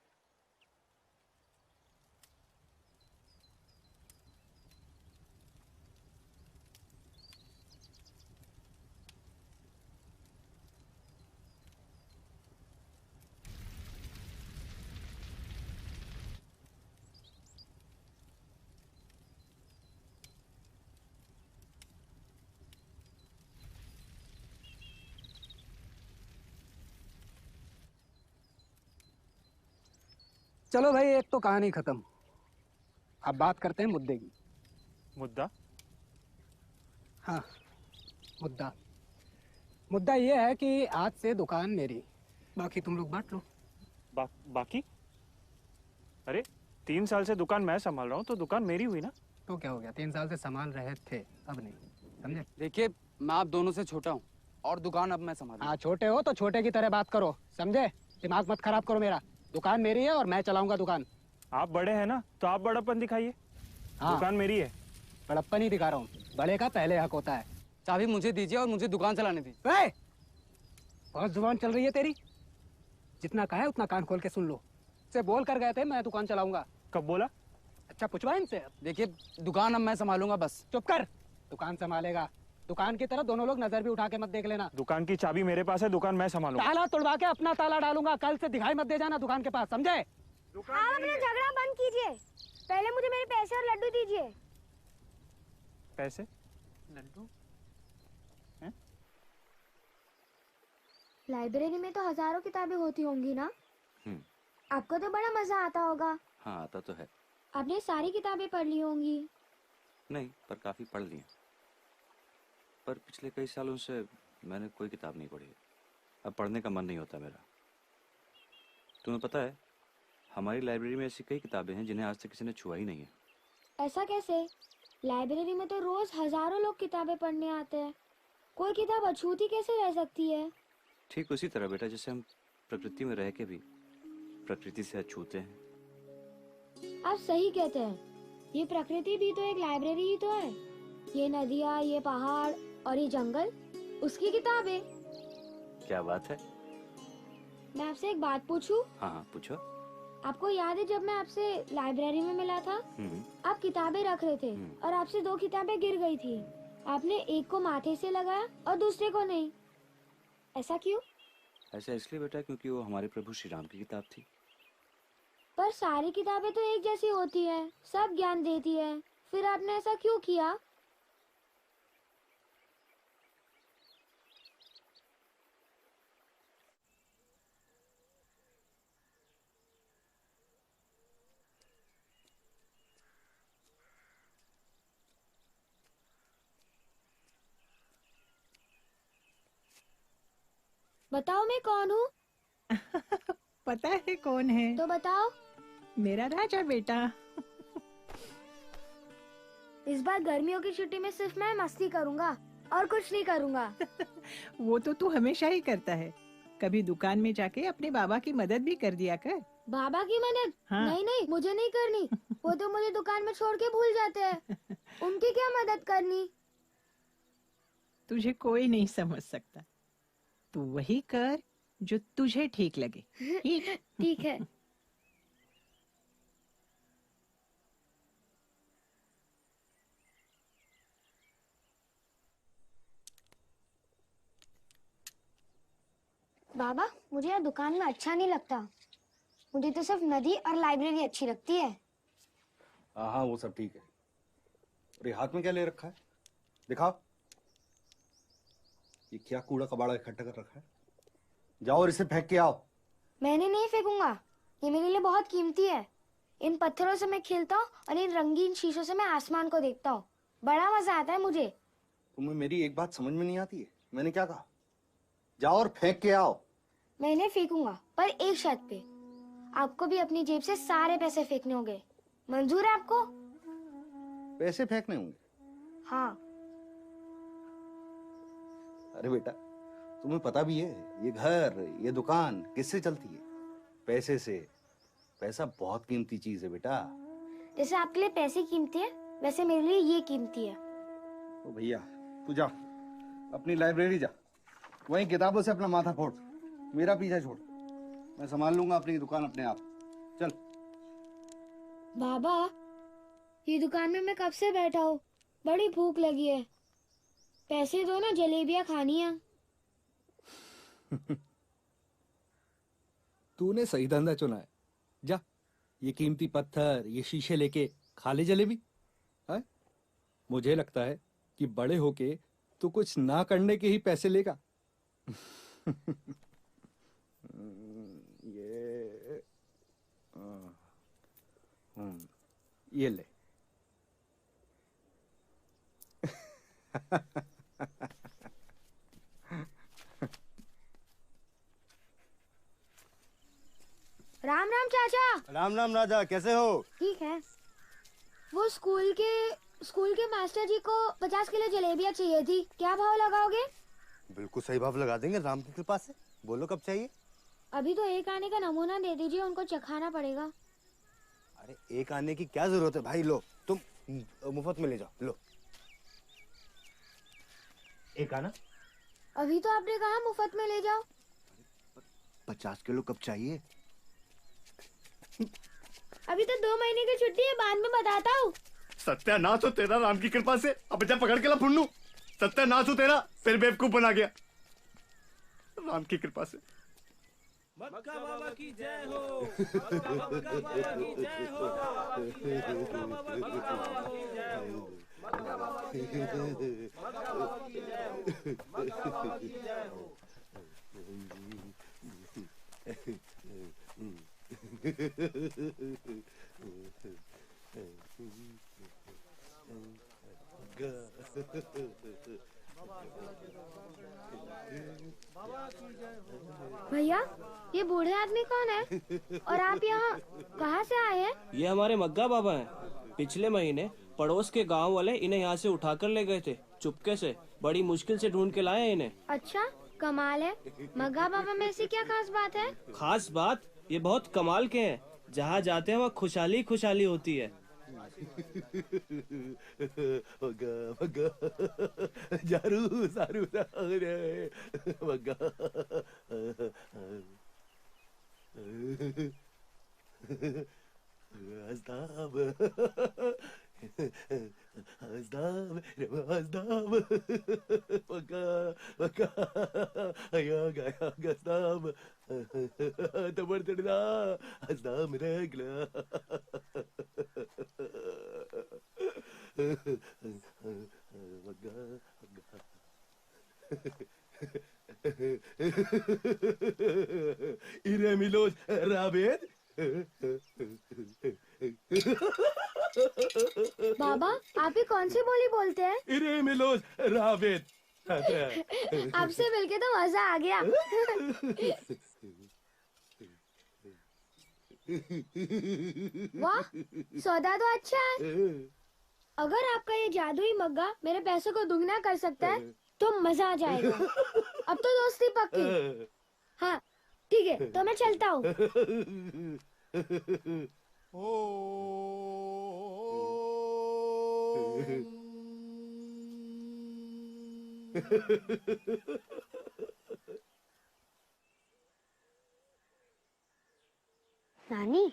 चलो भाई, एक तो कहानी खत्म। अब बात करते हैं मुद्दे की। मुद्दा? हाँ, मुद्दा मुद्दा ये है कि आज से दुकान मेरी, बाकी तुम लोग बांट लो। बाकी? अरे 3 साल से दुकान मैं संभाल रहा हूँ, तो दुकान मेरी हुई ना। तो क्या हो गया, 3 साल से संभाल रहे थे, अब नहीं, समझे? देखिए, मैं आप दोनों से छोटा हूँ और दुकान अब मैं संभालूं। हाँ, छोटे हो तो छोटे की तरह बात करो, समझे? दिमाग मत खराब करो मेरा। दुकान मेरी है और मैं चलाऊंगा दुकान। आप बड़े हैं ना, तो आप बड़प्पन दिखाइए। हाँ, दुकान मेरी है। बड़प्पन ही दिखा रहा हूँ, बड़े का पहले हक होता है। चाबी मुझे दीजिए और मुझे दुकान चलाने दीजिए। बहुत जुबान चल रही है तेरी, जितना कहा है उतना कान खोल के सुन लो। से बोल कर गए थे मैं दुकान चलाऊंगा। कब बोला? अच्छा, पूछवा इनसे। देखिए, दुकान अब मैं संभालूंगा बस। चुप कर, दुकान संभालेगा। दुकान की तरफ दोनों लोग नजर भी उठा के मत देख लेना। दुकान की चाबी मेरे पास है, दुकान मैं संभालूंगा। ताला तोड़वा के अपना ताला डालूंगा, कल से दिखाई मत दे जाना दुकान के पास, समझे? आप अपना झगड़ा बंद कीजिए, पहले मुझे मेरे पैसे और लड्डू दीजिए। पैसे? लड्डू? लाइब्रेरी में तो हजारों किताबें होती होंगी ना? आपको तो बड़ा मजा आता होगा। हाँ, आता तो है। आपने सारी किताबें पढ़ ली होंगी। नहीं, पर काफी पढ़ ली हैं। पर पिछले कई सालों से मैंने कोई किताब नहीं पढ़ी। अब पढ़ने का मन नहीं होता मेरा। तुम्हें पता है, हमारी लाइब्रेरी में ऐसी कई किताबें हैं जिन्हें आज तक किसी ने छुआ ही नहीं है। ऐसा कैसे? लाइब्रेरी में तो रोज हजारों लोग किताबें पढ़ने आते हैं, कोई किताब अछूती कैसे रह सकती है? ठीक उसी तरह बेटा, जैसे हम प्रकृति में रह के भी प्रकृति से अछूते हैं। आप सही कहते हैं, ये प्रकृति भी तो एक लाइब्रेरी ही तो है। ये नदियाँ, ये पहाड़ और ये जंगल, उसकी किताबें। क्या बात है? मैं आपसे एक बात पूछूं? हाँ हाँ, पूछो। आपको याद है जब मैं आपसे लाइब्रेरी में मिला था, आप किताबें रख रहे थे और आपसे 2 किताबें गिर गई थी। आपने एक को माथे से लगाया और दूसरे को नहीं, ऐसा क्यों? ऐसा इसलिए बेटा क्योंकि वो हमारे प्रभु श्री राम की किताब थी। पर सारी किताबें तो एक जैसी होती है, सब ज्ञान देती है, फिर आपने ऐसा क्यों किया? बताओ मैं कौन हूँ? पता है कौन है? तो बताओ। मेरा राजा बेटा। इस बार गर्मियों की छुट्टी में सिर्फ मैं मस्ती करूँगा और कुछ नहीं करूँगा। वो तो तू हमेशा ही करता है। कभी दुकान में जाके अपने बाबा की मदद भी कर दिया कर। बाबा की मदद? हाँ। नहीं नहीं, मुझे नहीं करनी। वो तो मुझे दुकान में छोड़ के भूल जाते हैं। उनकी क्या मदद करनी? तुझे कोई नहीं समझ सकता। तू वही कर जो तुझे ठीक लगे। ठीक है। बाबा, मुझे यहाँ दुकान में अच्छा नहीं लगता। मुझे तो सिर्फ नदी और लाइब्रेरी अच्छी लगती है। हाँ हाँ, वो सब ठीक है। और ये हाथ में क्या ले रखा है? दिखाओ। ये क्या कूड़ा कबाड़ा इकट्ठा कर रखा है? जाओ और इसे फेंक के आओ। मैंने नहीं फेंकूंगा, ये मेरे लिए बहुत कीमती है। इन पत्थरों से मैं खेलता हूँ और इन रंगीन शीशों से मैं आसमान को देखता हूँ। बड़ा मजा आता है मुझे। तुम्हें मेरी एक बात समझ में नहीं आती है। मैंने क्या कहा? जाओ और फेंक के आओ। मैं इन्हें फेंकूंगा, पर एक शर्त पे। आपको भी अपनी जेब से सारे पैसे फेंकने होंगे। मंजूर है आपको? पैसे फेंकने होंगे? हाँ। अरे बेटा, तुम्हें पता भी है ये घर, ये दुकान किससे चलती है? पैसे से। पैसा बहुत कीमती चीज है बेटा। जैसे आपके लिए पैसे कीमती है, वैसे मेरे लिए ये कीमती है। तो भैया, तू जा अपनी लाइब्रेरी जा, वहीं किताबों से अपना माथा फोड़। मेरा पीछा छोड़, मैं संभाल लूंगा अपनी दुकान अपने आप। चल। बाबा, ये दुकान में मैं कब से बैठा हूँ, बड़ी भूख लगी है। पैसे दो ना, जलेबियाँ खानी है। तूने सही धंधा चुना है। जा, ये कीमती पत्थर, ये शीशे लेके खा ले जलेबी। है? मुझे लगता है कि बड़े होके तू कुछ ना करने के ही पैसे लेगा। ये ले। राम राम चाचा। राम राम राजा, कैसे हो? ठीक है। वो स्कूल के मास्टर जी को 50 किलो जलेबियाँ चाहिए थी, क्या भाव लगाओगे? बिल्कुल सही भाव लगा देंगे, राम की कृपा से। बोलो कब चाहिए? अभी तो एक आने का नमूना दे दीजिए, उनको चखाना पड़ेगा। अरे एक आने की क्या जरूरत है भाई, लो तुम मुफ्त में ले जाओ, लो। एक आना? अभी तो आपने कहा मुफ्त में ले जाओ। 50 किलो कब चाहिए? अभी तो 2 महीने की छुट्टी है, बाद में बताता हूँ। सत्यानाश हो तेरा राम की कृपा से। अब जा पकड़ के ला फुन्नू। सत्यानाश हो तेरा, फिर बेवकूफ बना गया राम की कृपा से। मक्का बाबा की जय हो। मक्का बाबा की जय हो। मक्का बाबा की जय हो। मक्का बाबा की जय हो। मक्का बाबा की जय हो। मक्का बाबा की जय हो। भैया, ये बूढ़े आदमी कौन है और आप यहाँ कहाँ से आए हैं? ये हमारे मग्गा बाबा हैं। पिछले महीने पड़ोस के गांव वाले इन्हें यहाँ से उठाकर ले गए थे, चुपके से। बड़ी मुश्किल से ढूंढ के लाए हैं इन्हें। अच्छा, कमाल है। मग्गा बाबा में ऐसी क्या खास बात है? खास बात, ये बहुत कमाल के हैं। जहाँ जाते हैं वहाँ खुशहाली खुशहाली होती है। जारू सारू Iremilos Rabet. बाबा, आप ही कौन सी बोली बोलते हैं? Iremilos Rabet. आपसे मिलके तो मजा आ गया। वाह, सौदा तो अच्छा है। अगर आपका ये जादुई मग्गा मेरे पैसों को दुगना कर सकता है तो मजा आ जाएगा। अब तो दोस्ती पक्की। हाँ ठीक है, तो मैं चलता हूँ। नानी,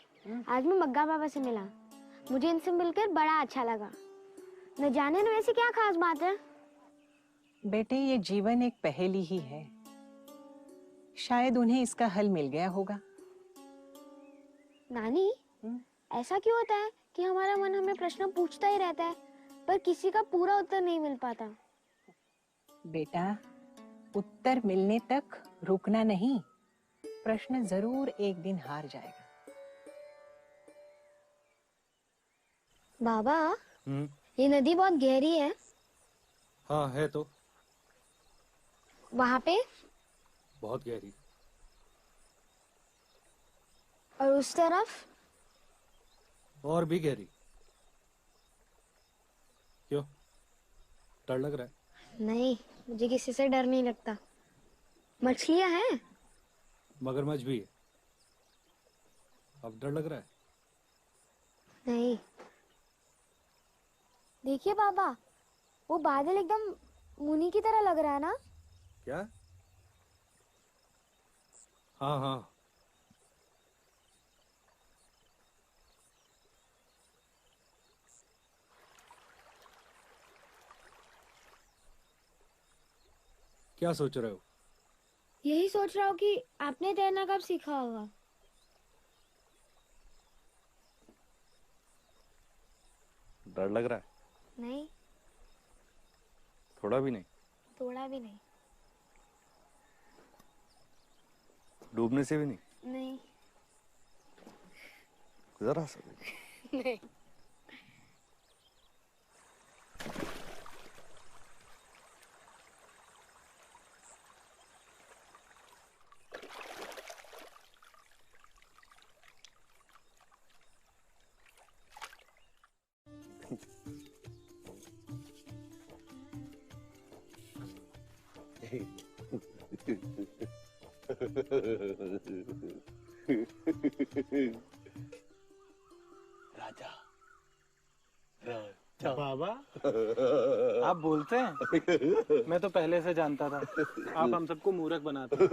आज मैं मग्गा बाबा से मिला। मुझे इनसे मिलकर बड़ा अच्छा लगा। न जाने न वैसे क्या खास बात है। बेटे, ये जीवन एक पहेली ही है। शायद उन्हें इसका हल मिल गया होगा। नानी, ऐसा क्यों होता है कि हमारा मन हमें प्रश्न पूछता ही रहता है पर किसी का पूरा उत्तर नहीं मिल पाता? बेटा, उत्तर मिलने तक रुकना नहीं, प्रश्न जरूर एक दिन हार जाएगा। बाबा, ये नदी बहुत गहरी है। हाँ है तो, वहाँ पे बहुत गहरी। और उस तरफ और भी गहरी। क्यों, डर लग रहा है? नहीं, मुझे किसी से डर नहीं लगता। मछलियाँ हैं? मगरमच्छ भी है। अब डर लग रहा है? नहीं। देखिए बाबा, वो बादल एकदम मुनि की तरह लग रहा है ना? क्या? हाँ हाँ। क्या सोच रहे हो? यही सोच रहा हूँ कि आपने तैरना कब सीखा होगा। डर लग रहा है? नहीं, थोड़ा भी नहीं? थोड़ा भी नहीं। डूबने से भी नहीं? नहीं। जरा सा भी? नहीं। राजा, बाबा, आप बोलते हैं? मैं तो पहले से जानता था आप हम सबको मूर्ख बनाते हैं।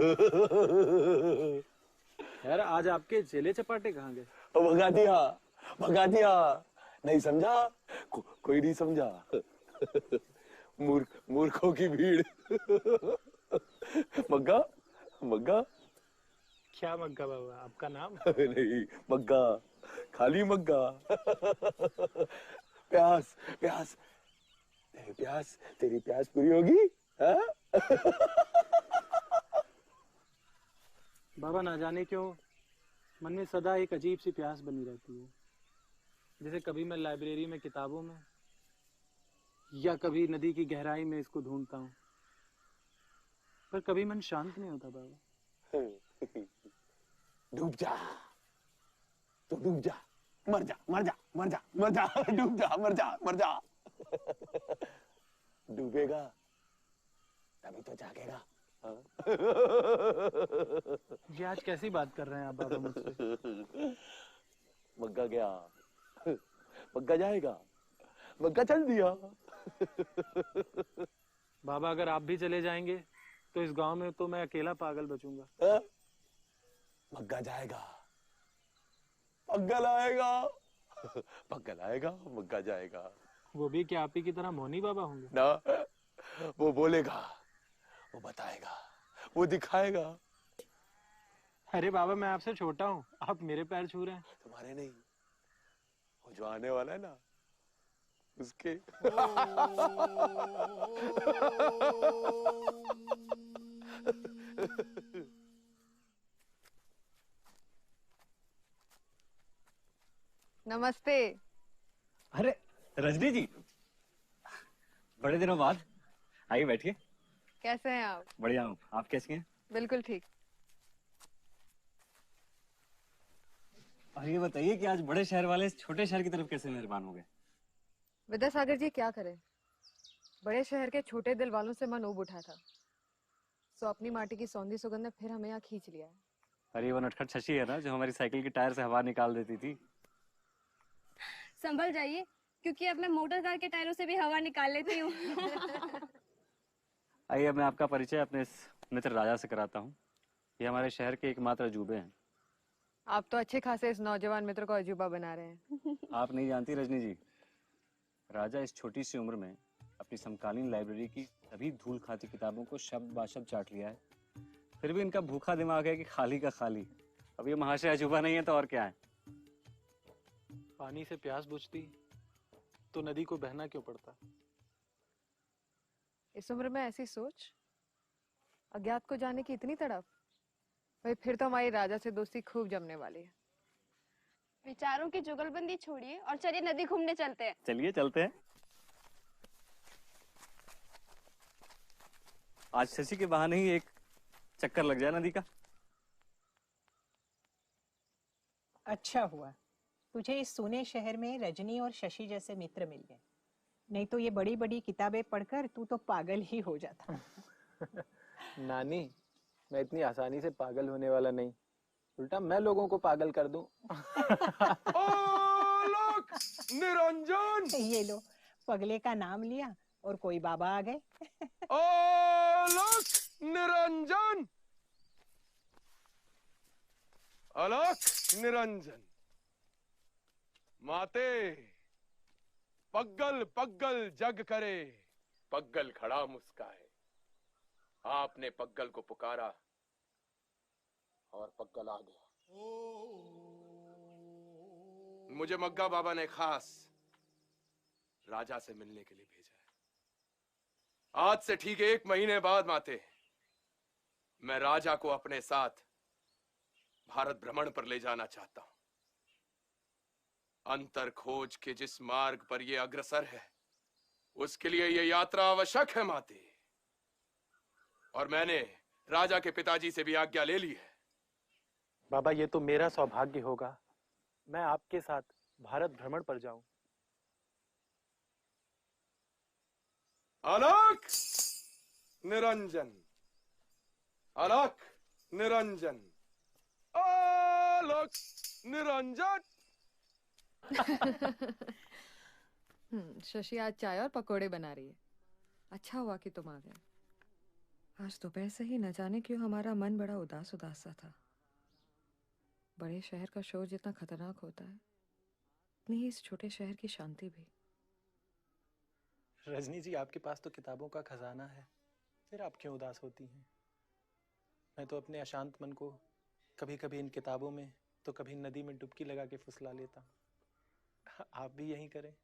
यार, आज आपके चेले चपाटे कहाँ गए? भगा दिया, भगा दिया। नहीं समझा? कोई नहीं समझा। मूर्खों की भीड़। मग्गा, मग्गा। क्या मग्गा बाबा, आपका नाम? नहीं, मग्गा, खाली मग्गा। प्यास, प्यास, तेरी प्यास पूरी होगी? हाँ? बाबा, ना जाने क्यों मन में सदा एक अजीब सी प्यास बनी रहती है। जैसे कभी मैं लाइब्रेरी में किताबों में या कभी नदी की गहराई में इसको ढूंढता हूँ, पर कभी मन शांत नहीं होता बाबा। डूब जा, तो डूब जा, मर जा, मर जा, मर जा, मर जा, डूब जा, मर जा, मर जा। डूबेगा तभी तो जागेगा। हाँ? ये आज कैसी बात कर रहे हैं आप बाबा मुझसे? मग्गा गया, मग्गा जाएगा, मग्गा चल दिया। बाबा, अगर आप भी चले जाएंगे तो इस गांव में तो मैं अकेला पागल बचूंगा। हाँ? मग्गा जाएगा, पग्गल आएगा, पग्गल आएगा, मग्गा जाएगा। वो भी क्या आप ही की तरह मोनी बाबा होंगे? ना, वो बोलेगा, वो बताएगा, वो दिखाएगा। अरे बाबा, मैं आपसे छोटा हूँ, आप मेरे पैर छू रहे हैं। तुम्हारे नहीं, वो जो आने वाला है ना, उसके। नमस्ते। अरे रजनी जी, बड़े दिनों बाद। आइए बैठिए। कैसे हैं आप? बढ़िया हूँ, आप कैसी हैं? बिल्कुल ठीक। और ये बताइए कि आज बड़े शहर वाले इस छोटे शहर की तरफ कैसे मेहरबान हो गए? विद्यासागर जी, क्या करें, बड़े शहर के छोटे दिल वालों से मन ऊब उठा था, सो अपनी माटी की सौंधी सुगंध ने फिर हमें यहाँ खींच लिया है। अरे वो नटखट शशि है ना, जो हमारी साइकिल के टायर से हवा निकाल देती थी। संभल जाइए, क्योंकि अब मैं मोटर कार के टायरों से भी हवा निकाल लेती हूँ। आइए मैं आपका परिचय अपने इस मित्र राजा से कराता हूँ। ये हमारे शहर के एकमात्र अजूबे हैं। आप तो अच्छे खासे इस नौजवान मित्र को अजूबा बना रहे हैं। आप नहीं जानती रजनी जी, राजा इस छोटी सी उम्र में अपनी समकालीन लाइब्रेरी की सभी धूल खाती किताबों को शब्द बाशब्द चाट लिया है। फिर भी इनका भूखा दिमाग है कि खाली का खाली। अब ये महाशय अजूबा नहीं है तो और क्या है। पानी से प्यास बुझती तो नदी को बहना क्यों पड़ता? इस उम्र में ऐसी सोच, अज्ञात को जाने की इतनी तड़प, भाई फिर तो हमारी राजा से दोस्ती खूब जमने वाली है। विचारों की जुगलबंदी छोड़िए और चलिए नदी घूमने चलते हैं। चलिए चलते हैं। आज शशि के बहाने ही एक चक्कर लग जाए नदी का। अच्छा हुआ तुझे इस सूने शहर में रजनी और शशि जैसे मित्र मिल गए, नहीं तो ये बड़ी बड़ी किताबें पढ़कर तू तो पागल ही हो जाता। नानी, मैं इतनी आसानी से पागल होने वाला नहीं, उल्टा मैं लोगों को पागल कर दूं। आलोक निरंजन। ये लो, पगले का नाम लिया और कोई बाबा आ गए। आलोक निरंजन, आलोक निरंजन। माते पग्गल पग्गल जग करे, पग्गल खड़ा मुस्काए। आपने पग्गल को पुकारा और पग्गल आ गया। मुझे मग्गा बाबा ने खास राजा से मिलने के लिए भेजा है। आज से ठीक 1 महीने बाद माते, मैं राजा को अपने साथ भारत भ्रमण पर ले जाना चाहता हूं। अंतर खोज के जिस मार्ग पर यह अग्रसर है, उसके लिए यह यात्रा आवश्यक है माते। और मैंने राजा के पिताजी से भी आज्ञा ले ली है। बाबा, ये तो मेरा सौभाग्य होगा, मैं आपके साथ भारत भ्रमण पर जाऊं। आलोक निरंजन, आलोक निरंजन, आलोक निरंजन। शशि आज चाय और पकोड़े बना रही है। अच्छा हुआ कि तुम आ गए। आज दोपहर से ही न जाने क्यों हमारा मन बड़ा उदास उदास सा था। बड़े शहर का शोर जितना खतरनाक होता है, उतनी ही इस छोटे शहर की शांति भी। रजनी जी, आपके पास तो किताबों का खजाना है, फिर आप क्यों उदास होती हैं? मैं तो अपने अशांत मन को कभी कभी इन किताबों में तो कभी नदी में डुबकी लगा के फुसला लेता हूँ। आप भी यही करें।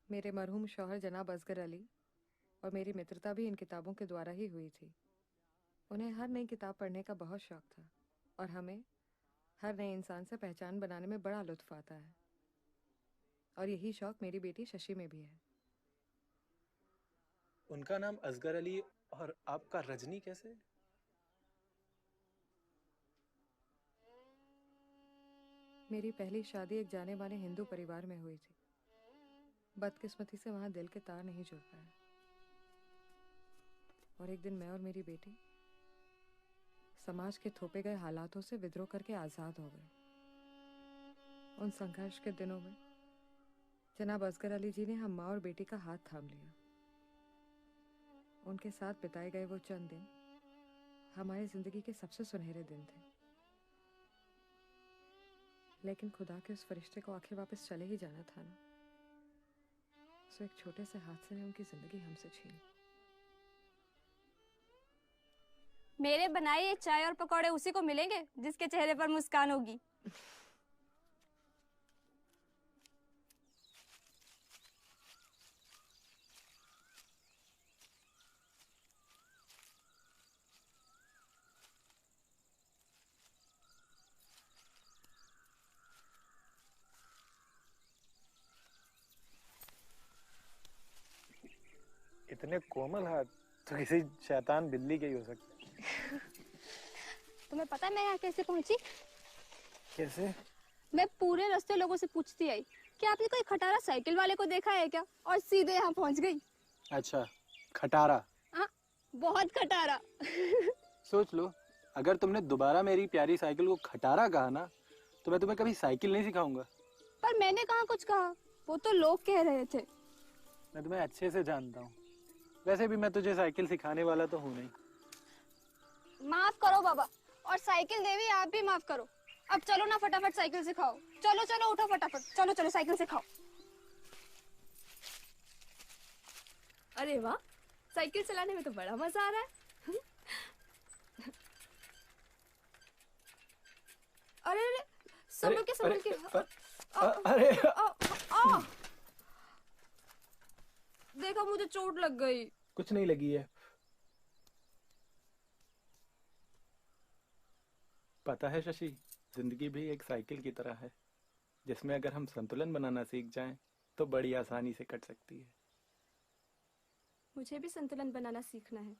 मेरे मरहूम शौहर जनाब असगर अली और मेरी मित्रता भी इन किताबों के द्वारा ही हुई थी। उन्हें हर नई किताब पढ़ने का बहुत शौक था और हमें हर नए इंसान से पहचान बनाने में बड़ा लुत्फ आता है। और यही शौक मेरी बेटी शशि में भी है। उनका नाम असगर अली और आपका रजनी कैसे? मेरी पहली शादी एक जाने माने हिंदू परिवार में हुई थी। बदकिस्मती से वहां दिल के तार नहीं जुड़ पाए और एक दिन मैं और मेरी बेटी समाज के थोपे गए हालातों से विद्रोह करके आजाद हो गए। उन संघर्ष के दिनों में जनाब असगर अली जी ने हम माँ और बेटी का हाथ थाम लिया। उनके साथ बिताए गए वो चंद दिन हमारी जिंदगी के सबसे सुनहरे दिन थे। लेकिन खुदा के उस फरिश्ते को आखिर वापस चले ही जाना था ना, सो एक छोटे से हादसे ने उनकी जिंदगी हमसे छीन ली। मेरे बनाए ये चाय और पकौड़े उसी को मिलेंगे जिसके चेहरे पर मुस्कान होगी। इतने कोमल हाथ तो किसी शैतान बिल्ली के ही हो सकते। तुम्हें पता है मैं यहाँ कैसे पहुंची? कैसे? मैं पूरे रास्ते लोगों से पूछती आई कि आपने कोई खटारा साइकिल वाले को देखा है क्या, और सीधे यहाँ पहुंच गई। अच्छा, खटारा? हाँ, बहुत खटारा। सोच लो, अगर तुमने दोबारा मेरी प्यारी साइकिल को खटारा कहा ना, तो मैं तुम्हें कभी साइकिल नहीं सिखाऊंगा। पर मैंने कहाँ कुछ कहा, वो तो लोग कह रहे थे। मैं तुम्हें अच्छे से जानता हूँ। वैसे भी मैं तुझे साइकिल सिखाने वाला तो हूँ नहीं। माफ करो बाबा, और साइकिल देवी आप भी माफ करो। अब चलो ना फटाफट साइकिल सिखाओ। चलो चलो उठो फटाफट, चलो चलो साइकिल सिखाओ। अरे वाह, साइकिल चलाने में तो बड़ा मजा आ रहा है। अरे अरे संभल के संभल के। अरे देखा, मुझे चोट लग गई। कुछ नहीं लगी है। पता है शशि, जिंदगी भी एक साइकिल की तरह है जिसमें अगर हम संतुलन बनाना सीख जाएं तो बड़ी आसानी से कट सकती है। मुझे भी संतुलन बनाना सीखना है।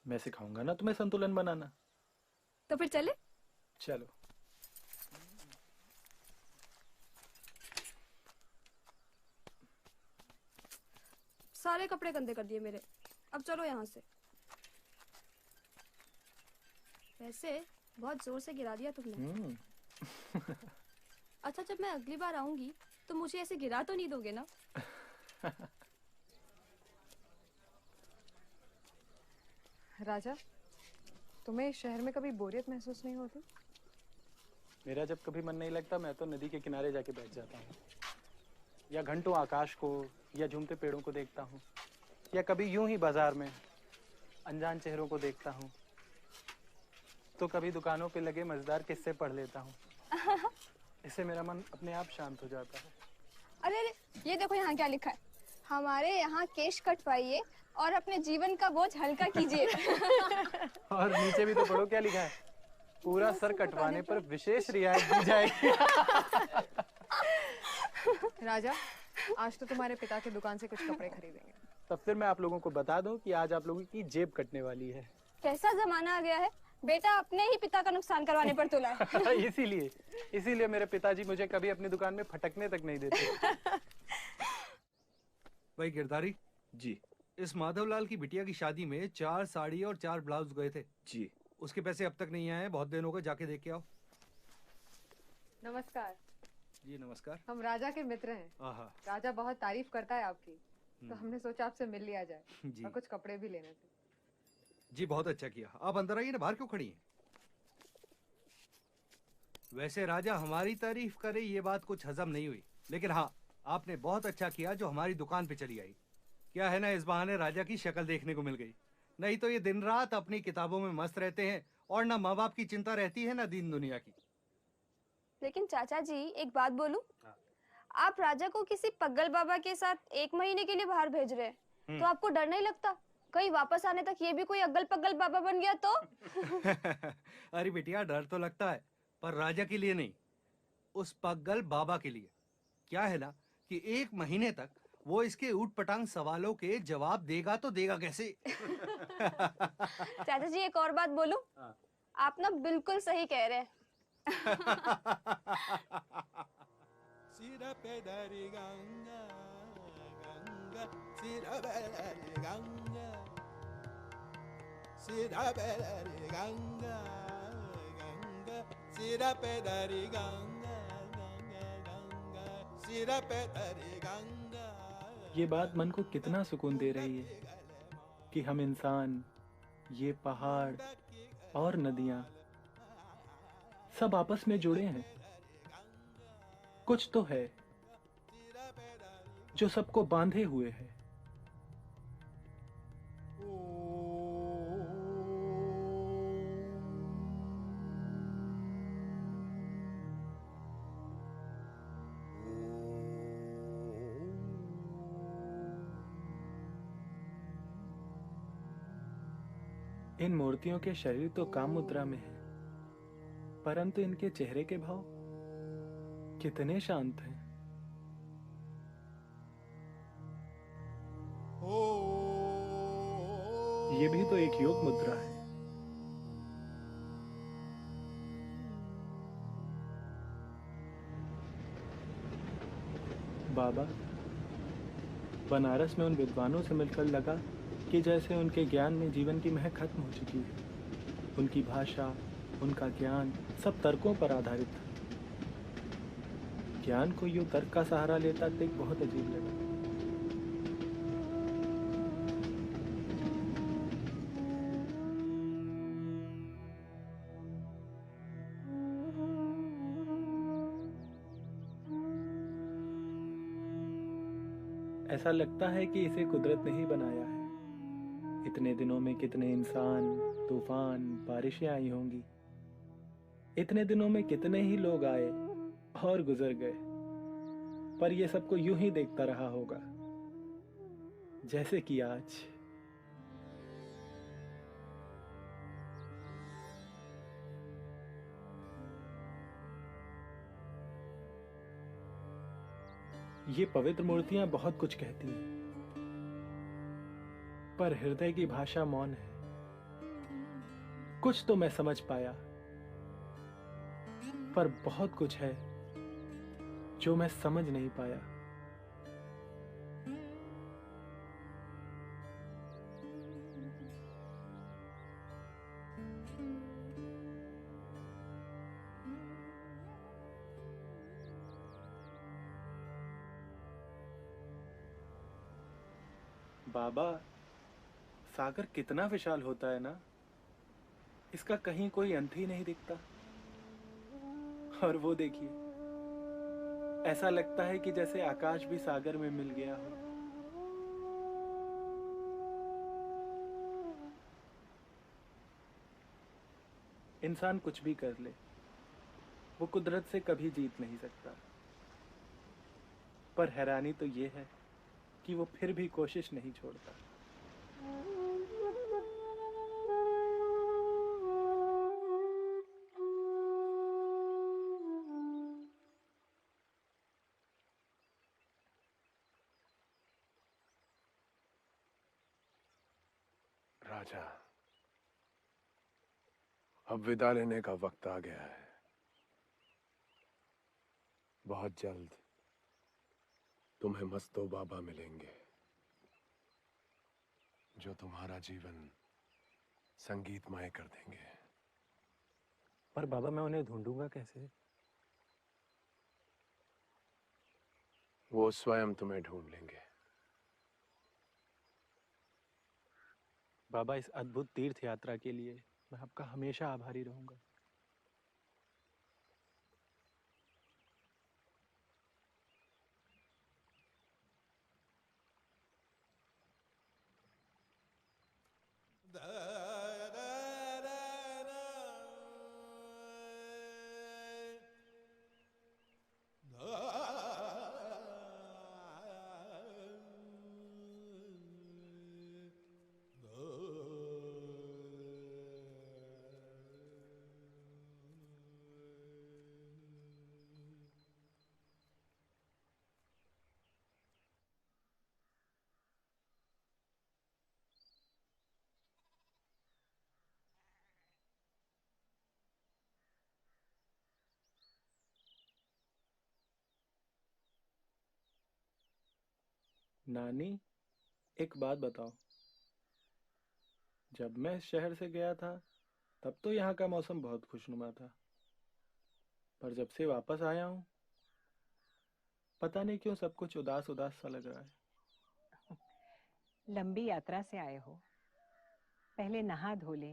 मैं सिखाऊंगा ना तुम्हें संतुलन बनाना। तो फिर चले। चलो। सारे कपड़े गंदे कर दिए मेरे। अब चलो यहाँ से। वैसे बहुत जोर से गिरा दिया तुमने। अच्छा, जब मैं अगली बार आऊंगी तो मुझे ऐसे गिरा तो नहीं दोगे ना? राजा, तुम्हें इस शहर में कभी बोरियत महसूस नहीं होती? मेरा जब कभी मन नहीं लगता मैं तो नदी के किनारे जाके बैठ जाता हूँ, या घंटों आकाश को या झूमते पेड़ों को देखता हूँ, या कभी यूं ही बाजार में अनजान चेहरों को देखता हूँ, तो कभी दुकानों पे लगे मजेदार किस्से पढ़ लेता हूँ। इससे मेरा मन अपने आप शांत हो जाता है। अरे अरे, ये देखो यहाँ क्या लिखा है। हमारे यहाँ केश कटवाइए और अपने जीवन का बोझ हल्का कीजिए। और नीचे भी तो पढ़ो क्या लिखा है, पूरा सर कटवाने पर विशेष रियायत दी जाएगी। राजा, आज तो तुम्हारे पिता की दुकान से कुछ कपड़े खरीदेंगे। तब फिर मैं आप लोगों को बता दूं कि आज आप लोगों की जेब कटने वाली है। कैसा जमाना आ गया है, बेटा अपने ही पिता का नुकसान करवाने पर तुला है। इसीलिए मेरे पिताजी मुझे कभी अपनी दुकान में फटकने तक नहीं देते। भाई गिरधारी जी, इस माधवलाल की बिटिया की शादी में 4 साड़ी और 4 ब्लाउज गए थे जी। उसके पैसे अब तक नहीं आए, बहुत दिन हो गए, जाके देख के आओ। नमस्कार जी। नमस्कार। हम राजा के मित्र हैं। आहा। राजा बहुत तारीफ करता है आपकी, तो हमने सोचा आपसे मिल लिया जाए जी। और कुछ कपड़े भी लेने थे। जी बहुत अच्छा किया। आप अंदर आइए ना, बाहर क्यों खड़ी हैं? वैसे राजा हमारी तारीफ करे ये बात कुछ हजम नहीं हुई, लेकिन हाँ आपने बहुत अच्छा किया जो हमारी दुकान पे चली आई। क्या है ना, इस बहाने राजा की शक्ल देखने को मिल गई, नहीं तो ये दिन रात अपनी किताबों में मस्त रहते हैं और ना माँ बाप की चिंता रहती है ना दीन दुनिया की। लेकिन चाचा जी, एक बात बोलूं? आप राजा को किसी पग्गल बाबा के साथ 1 महीने के लिए बाहर भेज रहे हैं, तो आपको डर नहीं लगता कहीं वापस आने तक ये भी कोई अग्गल पग्गल बाबा बन गया तो? अरे बिटिया, डर तो लगता है पर राजा के लिए नहीं, उस पग्गल बाबा के लिए। क्या है ना कि 1 महीने तक वो इसके ऊट पटांग सवालों के जवाब देगा तो देगा कैसे? चाचा जी, एक और बात बोलूं? आप ना बिल्कुल सही कह रहे हैं। ये बात मन को कितना सुकून दे रही है कि हम इंसान, ये पहाड़ और नदियां सब आपस में जुड़े हैं। कुछ तो है जो सबको बांधे हुए है। इन मूर्तियों के शरीर तो काम मुद्रा में है, परंतु इनके चेहरे के भाव कितने शांत हैं। ये भी तो एक योग मुद्रा है। बाबा, बनारस में उन विद्वानों से मिलकर लगा कि जैसे उनके ज्ञान में जीवन की महक खत्म हो चुकी है। उनकी भाषा, उनका ज्ञान सब तर्कों पर आधारित था। ज्ञान को यूं तर्क का सहारा लेता देख बहुत अजीब लगा। ऐसा लगता है कि इसे कुदरत ने ही बनाया है। इतने दिनों में कितने इंसान, तूफान, बारिशें आई होंगी। इतने दिनों में कितने ही लोग आए और गुजर गए, पर ये सबको यूं ही देखता रहा होगा, जैसे कि आज। ये पवित्र मूर्तियां बहुत कुछ कहती हैं, पर हृदय की भाषा मौन है। कुछ तो मैं समझ पाया, पर बहुत कुछ है जो मैं समझ नहीं पाया। बाबा, सागर कितना विशाल होता है ना, इसका कहीं कोई अंत ही नहीं दिखता। और वो देखिए, ऐसा लगता है कि जैसे आकाश भी सागर में मिल गया हो। इंसान कुछ भी कर ले, वो कुदरत से कभी जीत नहीं सकता। पर हैरानी तो ये है कि वो फिर भी कोशिश नहीं छोड़ता। राजा, अब विदा लेने का वक्त आ गया है। बहुत जल्द तुम्हें मस्तो बाबा मिलेंगे, जो तुम्हारा जीवन संगीतमय कर देंगे। पर बाबा, मैं उन्हें ढूंढूंगा कैसे? वो स्वयं तुम्हें ढूंढ लेंगे। बाबा, इस अद्भुत तीर्थ यात्रा के लिए मैं आपका हमेशा आभारी रहूंगा। नानी, एक बात बताओ। जब मैं इस शहर से गया था, तब तो यहाँ का मौसम बहुत खुशनुमा था। पर जब से वापस आया हूँ, पता नहीं क्यों सब कुछ उदास उदास सा लग रहा है। लंबी यात्रा से आए हो, पहले नहा धो ले,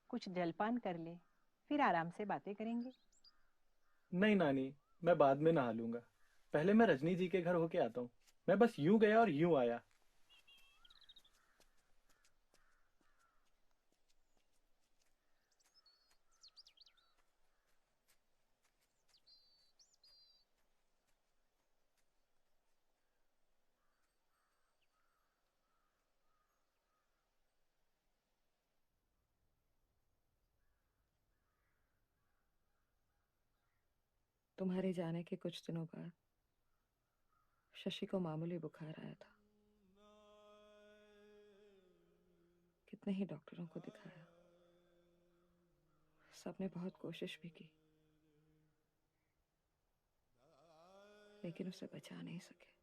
कुछ जलपान कर ले, फिर आराम से बातें करेंगे। नहीं नानी, मैं बाद में नहा लूंगा। पहले मैं रजनी जी के घर होके आता हूँ। मैं बस यूं गया और यूं आया। तुम्हारे जाने के कुछ दिनों बाद शशि को मामूली बुखार आया था। कितने ही डॉक्टरों को दिखाया, सबने बहुत कोशिश भी की, लेकिन उसे बचा नहीं सके।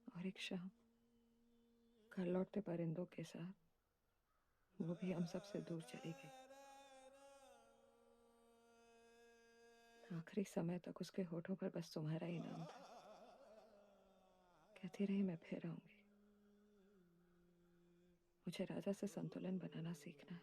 और एक शाम घर लौटते परिंदों के साथ वो भी हम सबसे दूर चली गई। आखिरी समय तक उसके होठों पर बस तुम्हारा ही नाम था। कहती रही, मैं फिर आऊंगी। मुझे राजा से संतुलन बनाना सीखना है।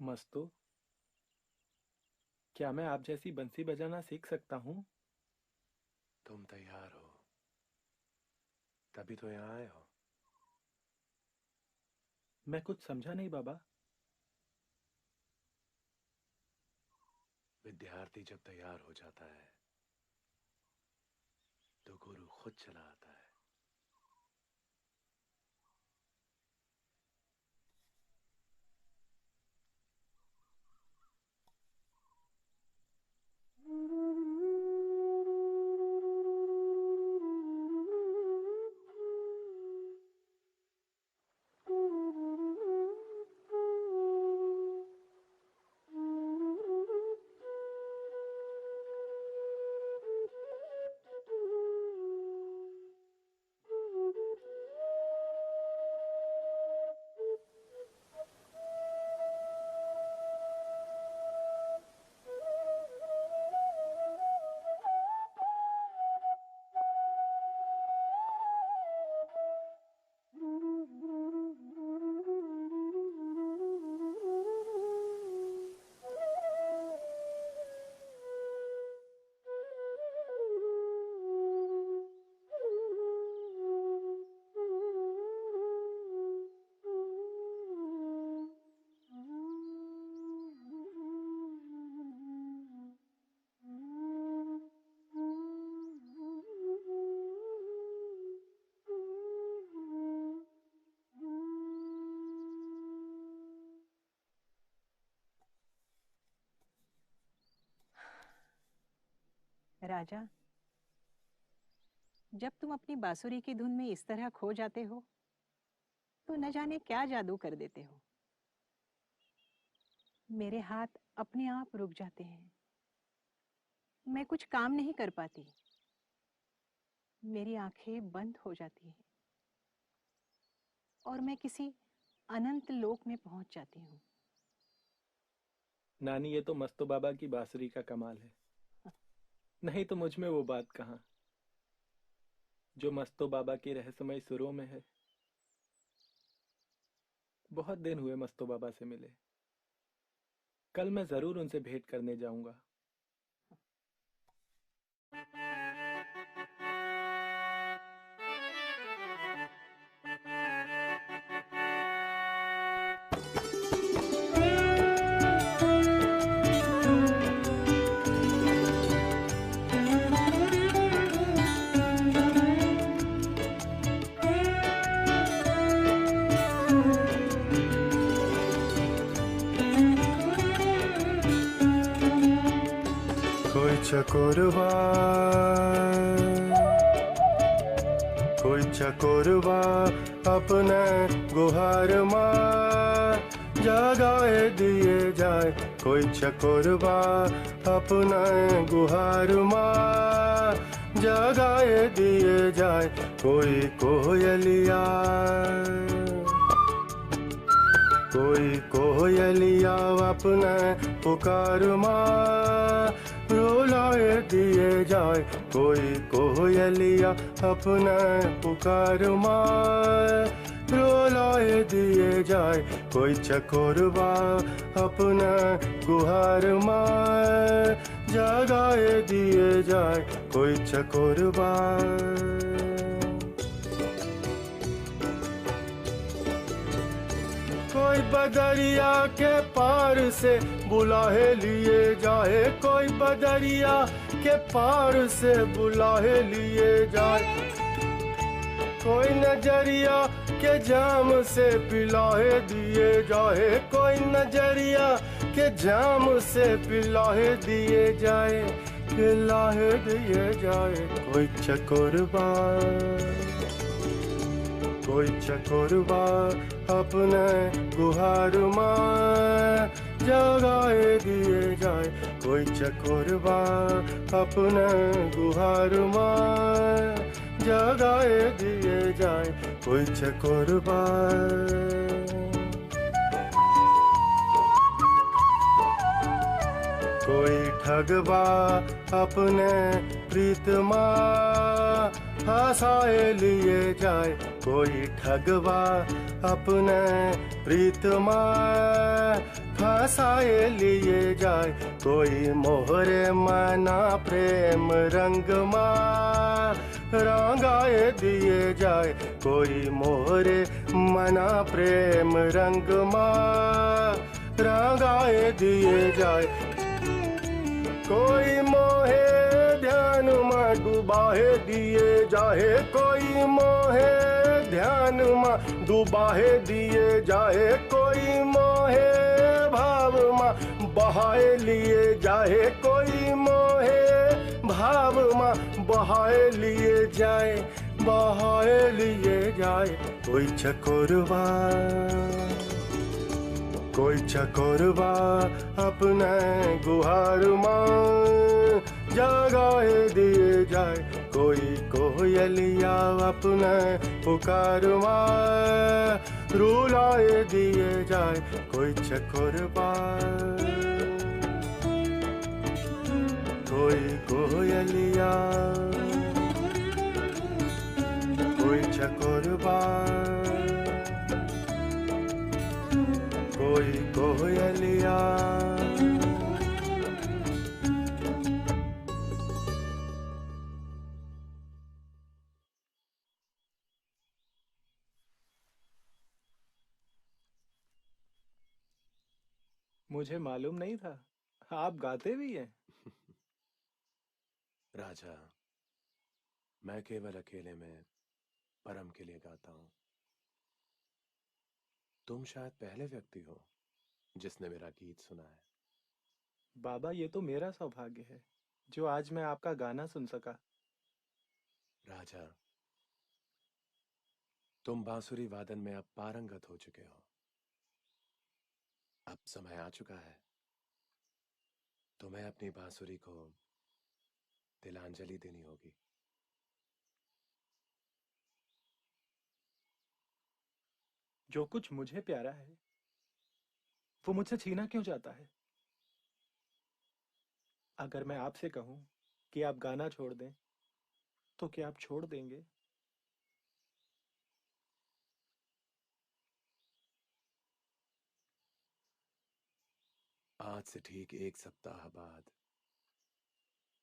मस्तो, क्या मैं आप जैसी बंसी बजाना सीख सकता हूँ? तुम तैयार हो तभी तो यहाँ आए हो। मैं कुछ समझा नहीं बाबा। विद्यार्थी जब तैयार हो जाता है तो गुरु खुद चला आता है। राजा, जब तुम अपनी बांसुरी की धुन में इस तरह खो जाते हो तो न जाने क्या जादू कर देते हो। मेरे हाथ अपने आप रुक जाते हैं, मैं कुछ काम नहीं कर पाती, मेरी आंखें बंद हो जाती हैं और मैं किसी अनंत लोक में पहुंच जाती हूँ। नानी, ये तो मस्तो बाबा की बांसुरी का कमाल है। नहीं तो मुझ में वो बात कहाँ जो मस्तो बाबा के रहस्यमय सुरों में है। बहुत दिन हुए मस्तो बाबा से मिले। कल मैं जरूर उनसे भेंट करने जाऊंगा। चकोरवा कोई चकोरवा अपने गुहार माँ जगाए दिए जाए। कोई चकोरवा अपना गुहार माँ जगाए दिए जाए। कोई कोयलिया अपना पुकार माँ रुलाए दिए जाए। कोई कोयलिया अपना पुकार माँ रुलाए दिए जाए। कोई चकोरवा अपना गुहार माँ जगाए दिए जाए। कोई चकोरवा कोई बदरिया के पार से बुलाए लिए जाए। कोई बदरिया के पार से बुलाए लिए जाए। कोई नजरिया के जाम से पिलाए दिए जाए। कोई नजरिया के जाम से पिलाए दिए जाए। पिलाए दिए जाए। कोई चकोरवा अपने गुहार माँ जगाए दिए जाए। कोई चकोरवा अपने गुहार माँ जगाए दिए जाए। कोई चकोरवा कोई ठगवा अपने प्रीतमा फंसाए लिए जाए। कोई ठगवा अपने प्रीतमा हंसाए लिए जाए कोई मोहरे मना प्रेम रंग माँ रंगाए दिए जाए कोई मोहरे मना प्रेम रंग माँ रंगाए दिए जाए कोई मोहे ध्यान में डुबाहे दिए जाए कोई मोहे ध्यान में डुबाहे दिए जाए कोई मोहे भाव में बहाए लिए जाए कोई मोहे भाव में बहाए लिए जाए बहाए लिए जाए कोई चकोरवा अपने गुहार माँ जगाए दिए जाए कोई कोयलिया अपने पुकार माँ रुलाए दिए जाए कोई चकोरवा कोई कोयलिया कोई चकोरवा कोई कोयलिया मुझे मालूम नहीं था आप गाते भी हैं। राजा, मैं केवल अकेले में परम के लिए गाता हूं। तुम शायद पहले व्यक्ति हो जिसने मेरा गीत सुना है। बाबा ये तो मेरा सौभाग्य है जो आज मैं आपका गाना सुन सका। राजा, तुम बांसुरी वादन में अब पारंगत हो चुके हो। अब समय आ चुका है तुम्हें अपनी बांसुरी को तिलांजलि देनी होगी। जो कुछ मुझे प्यारा है वो मुझसे छीना क्यों जाता है? अगर मैं आपसे कहूं कि आप गाना छोड़ दें तो क्या आप छोड़ देंगे? आज से ठीक 1 सप्ताह बाद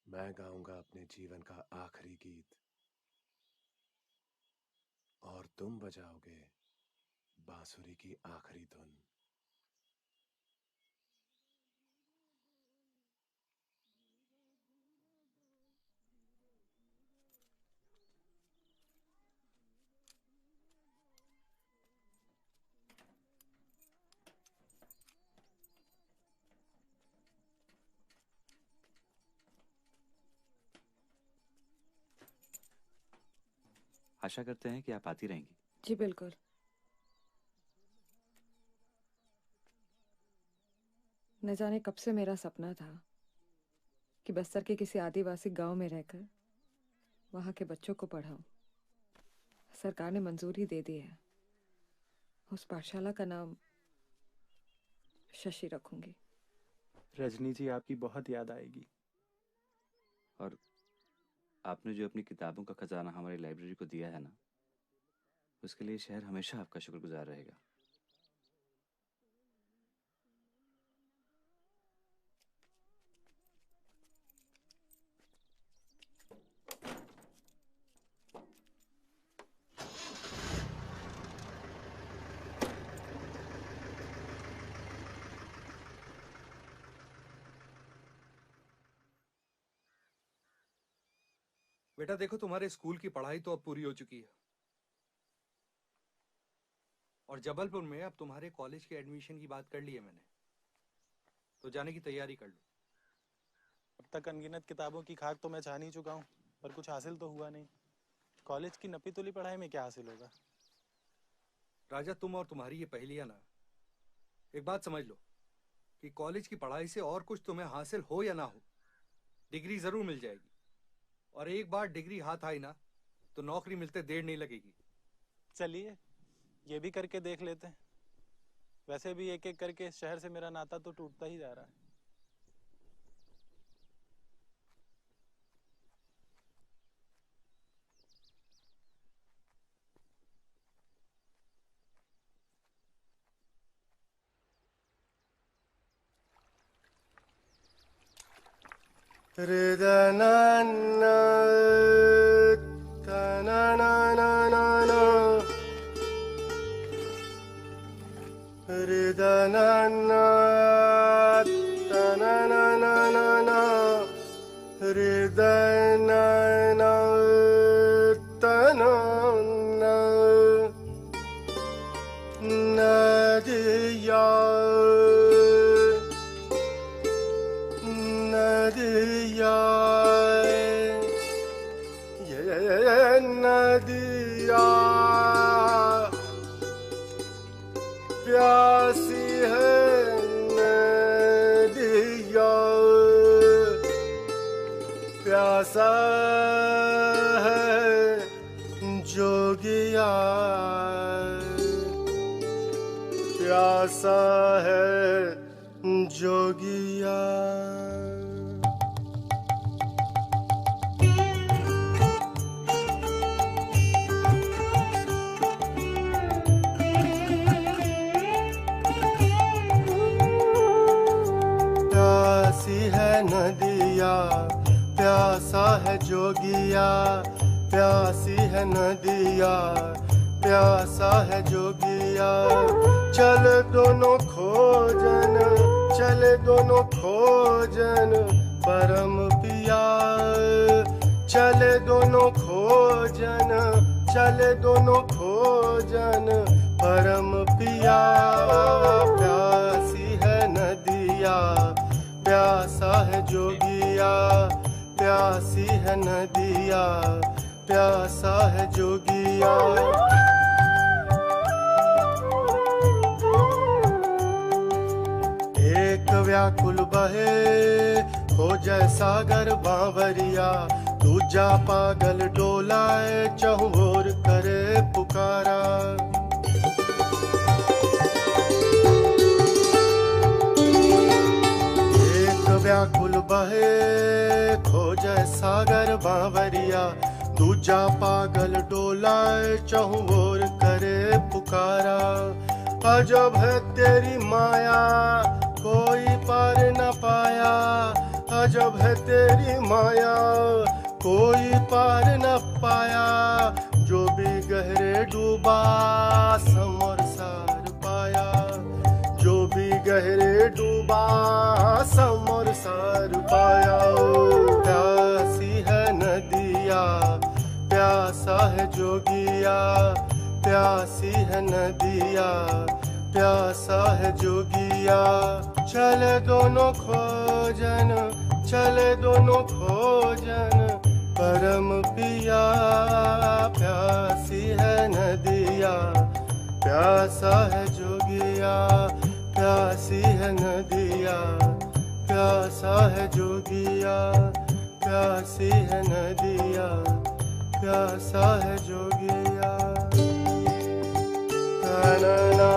मैं गाऊंगा अपने जीवन का आखिरी गीत और तुम बजाओगे बांसुरी की आखिरी धुन। आशा करते हैं कि आप आती रहेंगी। जी बिल्कुल। न जाने कब से मेरा सपना था कि बस्तर के किसी आदिवासी गांव में रहकर वहां के बच्चों को पढ़ाऊं। सरकार ने मंजूरी दे दी है। उस पाठशाला का नाम शशि रखूंगी। रजनी जी आपकी बहुत याद आएगी। और आपने जो अपनी किताबों का खजाना हमारी लाइब्रेरी को दिया है ना, उसके लिए शहर हमेशा आपका शुक्रगुजार रहेगा। बेटा देखो, तुम्हारे स्कूल की पढ़ाई तो अब पूरी हो चुकी है और जबलपुर में अब तुम्हारे कॉलेज के एडमिशन की बात कर ली है मैंने, तो जाने की तैयारी कर लो। अब तक अनगिनत किताबों की खाक तो मैं छान ही चुका हूँ, पर कुछ हासिल तो हुआ नहीं। कॉलेज की नपी तुली पढ़ाई में क्या हासिल होगा? राजा, तुम और तुम्हारी ये पहेलियां ना, एक बात समझ लो कि कॉलेज की पढ़ाई से और कुछ तुम्हें हासिल हो या ना हो, डिग्री जरूर मिल जाएगी। और एक बार डिग्री हाथ आई ना तो नौकरी मिलते देर नहीं लगेगी। चलिए ये भी करके देख लेते हैं। वैसे भी एक एक करके इस शहर से मेरा नाता तो टूटता ही जा रहा है। Ridanana, tananana, ridanana, tananana, ridanana, tanana, nadiya, nadiya, yeah, nadiya, प्यासी है नदिया, प्यासा है जोगिया, प्यासा है जोगिया। प्यासी है नदिया, प्यासा है जोगिया, प्यासी है नदिया, प्यासा है जोगिया। चले दोनों खोजन, चले दोनों खोजन परम पिया, चले दोनों खोजन, चले दोनों खोजन परम पिया। प्यासी है नदिया, प्यासा है जोगिया, प्यासी है नदिया, प्यासा है जोगिया। एक व्याकुल बहे हो जय सागर बांवरिया, दूजा पागल डोलाए चहुओर करे पुकारा। व्याकुल बहे खोजे सागर बांवरिया, दूजा पागल डोलाए चहुओर करे पुकारा। अजब है तेरी माया कोई पार न पाया, अजब है तेरी माया कोई पार न पाया। जो भी गहरे डूबा समर सार पाया, जो भी गहरे डूबा समर सार पाया। प्यासी है नदिया, प्यासा है जोगिया, प्यासी है नदिया, प्यासा है जोगिया। चले दोनों खोजन, चले दोनों खोजन परम पिया। प्यासी है नदिया, प्यासा है जोगिया, प्यासी है नदिया, प्यासा है जोगिया, प्यासी है नदिया, प्यासा है जोगिया। ना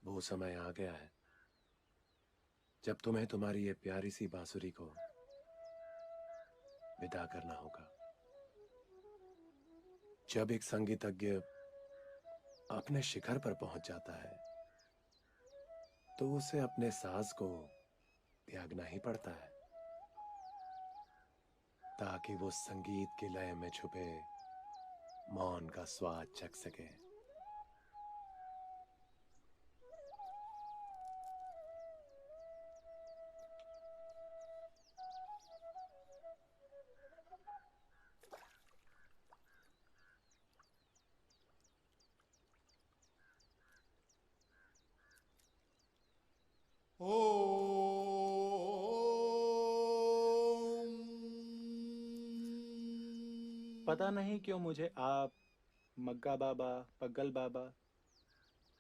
वो समय आ गया है जब तुम्हें तुम्हारी ये प्यारी सी बांसुरी को विदा करना होगा। जब एक संगीतज्ञ अपने शिखर पर पहुंच जाता है तो उसे अपने साज को त्यागना ही पड़ता है ताकि वो संगीत की लय में छुपे मौन का स्वाद चख सके। पता नहीं क्यों मुझे आप, मग्गा बाबा, पग्गल बाबा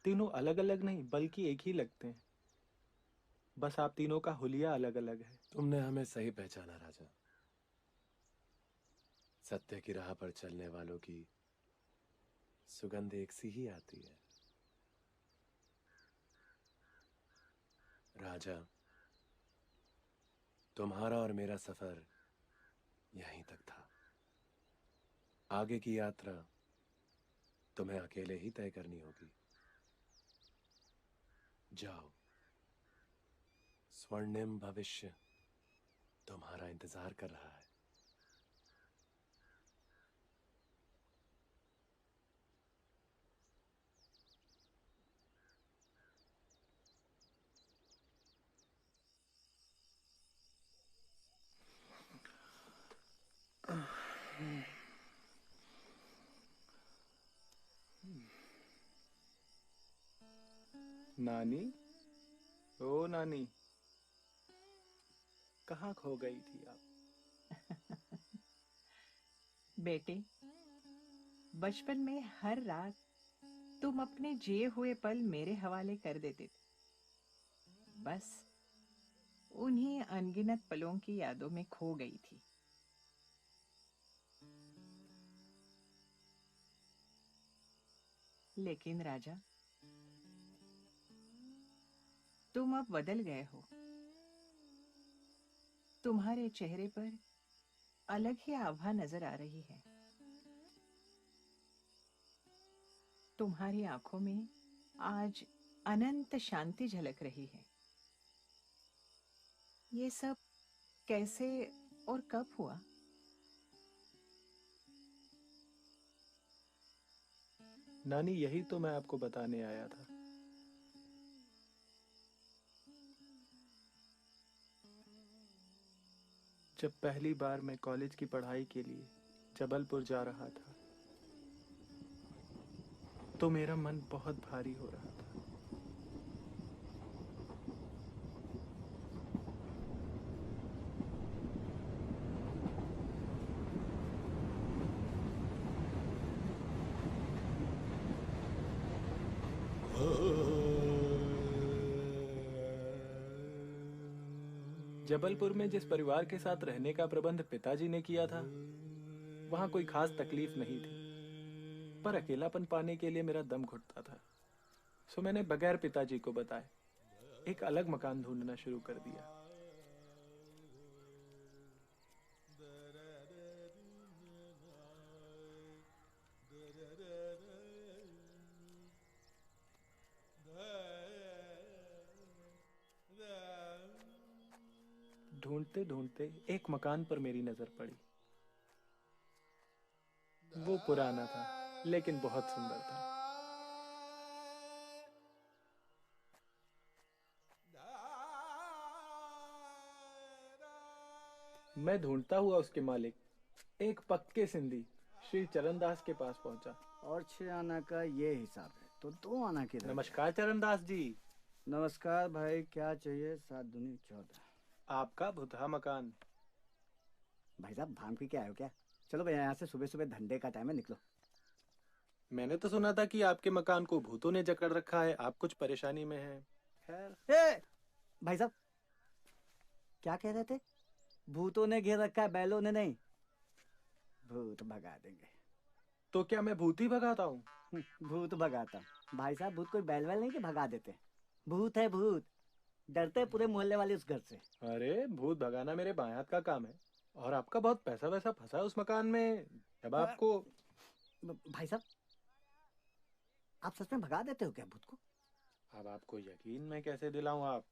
तीनों अलग अलग नहीं बल्कि एक ही लगते हैं। बस आप तीनों का हुलिया अलग अलग है। तुमने हमें सही पहचाना राजा। सत्य की राह पर चलने वालों की सुगंध एक सी ही आती है। राजा, तुम्हारा और मेरा सफर यहीं तक था। आगे की यात्रा तुम्हें अकेले ही तय करनी होगी। जाओ, स्वर्णिम भविष्य तुम्हारा इंतजार कर रहा है। नानी, ओ नानी, कहाँ खो गई थी आप? बेटे, बचपन में हर रात तुम अपने जिए हुए पल मेरे हवाले कर देते थे। बस उन्हीं अनगिनत पलों की यादों में खो गई थी। लेकिन राजा, तुम अब बदल गए हो। तुम्हारे चेहरे पर अलग ही आभा नजर आ रही है। तुम्हारी आंखों में आज अनंत शांति झलक रही है। ये सब कैसे और कब हुआ? नानी, यही तो मैं आपको बताने आया था। जब पहली बार मैं कॉलेज की पढ़ाई के लिए जबलपुर जा रहा था तो मेरा मन बहुत भारी हो रहा था। जबलपुर में जिस परिवार के साथ रहने का प्रबंध पिताजी ने किया था, वहां कोई खास तकलीफ नहीं थी, पर अकेलापन पाने के लिए मेरा दम घुटता था। सो मैंने बगैर पिताजी को बताए एक अलग मकान ढूंढना शुरू कर दिया। ढूंढते ढूंढते एक मकान पर मेरी नजर पड़ी। वो पुराना था लेकिन बहुत सुंदर था। मैं ढूंढता हुआ उसके मालिक, एक पक्के सिंधी श्री चरणदास के पास पहुंचा। और 6 आना का ये हिसाब है तो 2 आना की। नमस्कार चरणदास जी। नमस्कार भाई, क्या चाहिए? 7 दूनी 14। आपका भुतहा मकान। भाई साहब, भांग पी के आए हो क्या? चलो भैया, यहाँ से सुबह सुबह धंधे का टाइम है, निकलो। मैंने तो सुना था कि आपके मकान को भूतों ने जकड़ रखा है, आप कुछ परेशानी में हैं। खैर भाई साहब, क्या कह रहे थे? भूतों ने घेर रखा है, बैलों ने नहीं। भूत भगा देंगे। तो क्या मैं भूत ही भगाता हूँ? भूत भगाता हूँ भाई साहब। भूत कोई बैल वैल नहीं कि भगा देते। भूत है भूत, डरते हैं पूरे मोहल्ले वाले उस घर से। अरे भूत भगाना मेरे बाएं हाथ का काम है, और आपका बहुत पैसा वैसा फंसा है उस मकान में। जब आपको भाई साहब, आप सच में भगा देते हो क्या भूत को? अब आपको यकीन मैं कैसे दिलाऊं? आप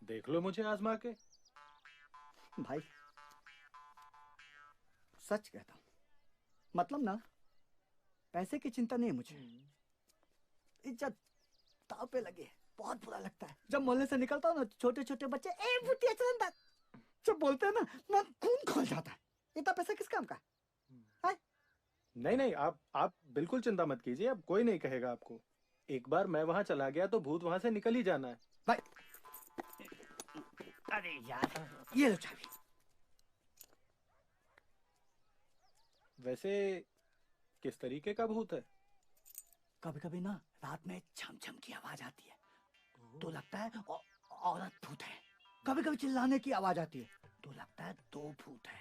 देख लो मुझे आजमा के। भाई सच कहता हूं, मतलब ना, पैसे की चिंता नहीं है मुझे। इज्जत दांव पे लगी है, बहुत बुरा लगता है जब मोहल्ले से निकलता हूँ ना, छोटे छोटे बच्चे ए भूतिया चरणदास जब बोलते हैं ना खून खोल जाता है। इतना पैसा किस काम का है? नहीं नहीं, आप बिल्कुल चिंता मत कीजिए, अब कोई नहीं कहेगा आपको। एक बार मैं वहां चला गया तो भूत वहां से निकल ही जाना है। भाई अरे यार, ये लो चाबी। वैसे किस तरीके का भूत है? कभी कभी ना रात में छम छम की आवाज आती है तो लगता है औरत भूत है। कभी कभी चिल्लाने की आवाज आती है तो लगता है दो भूत है।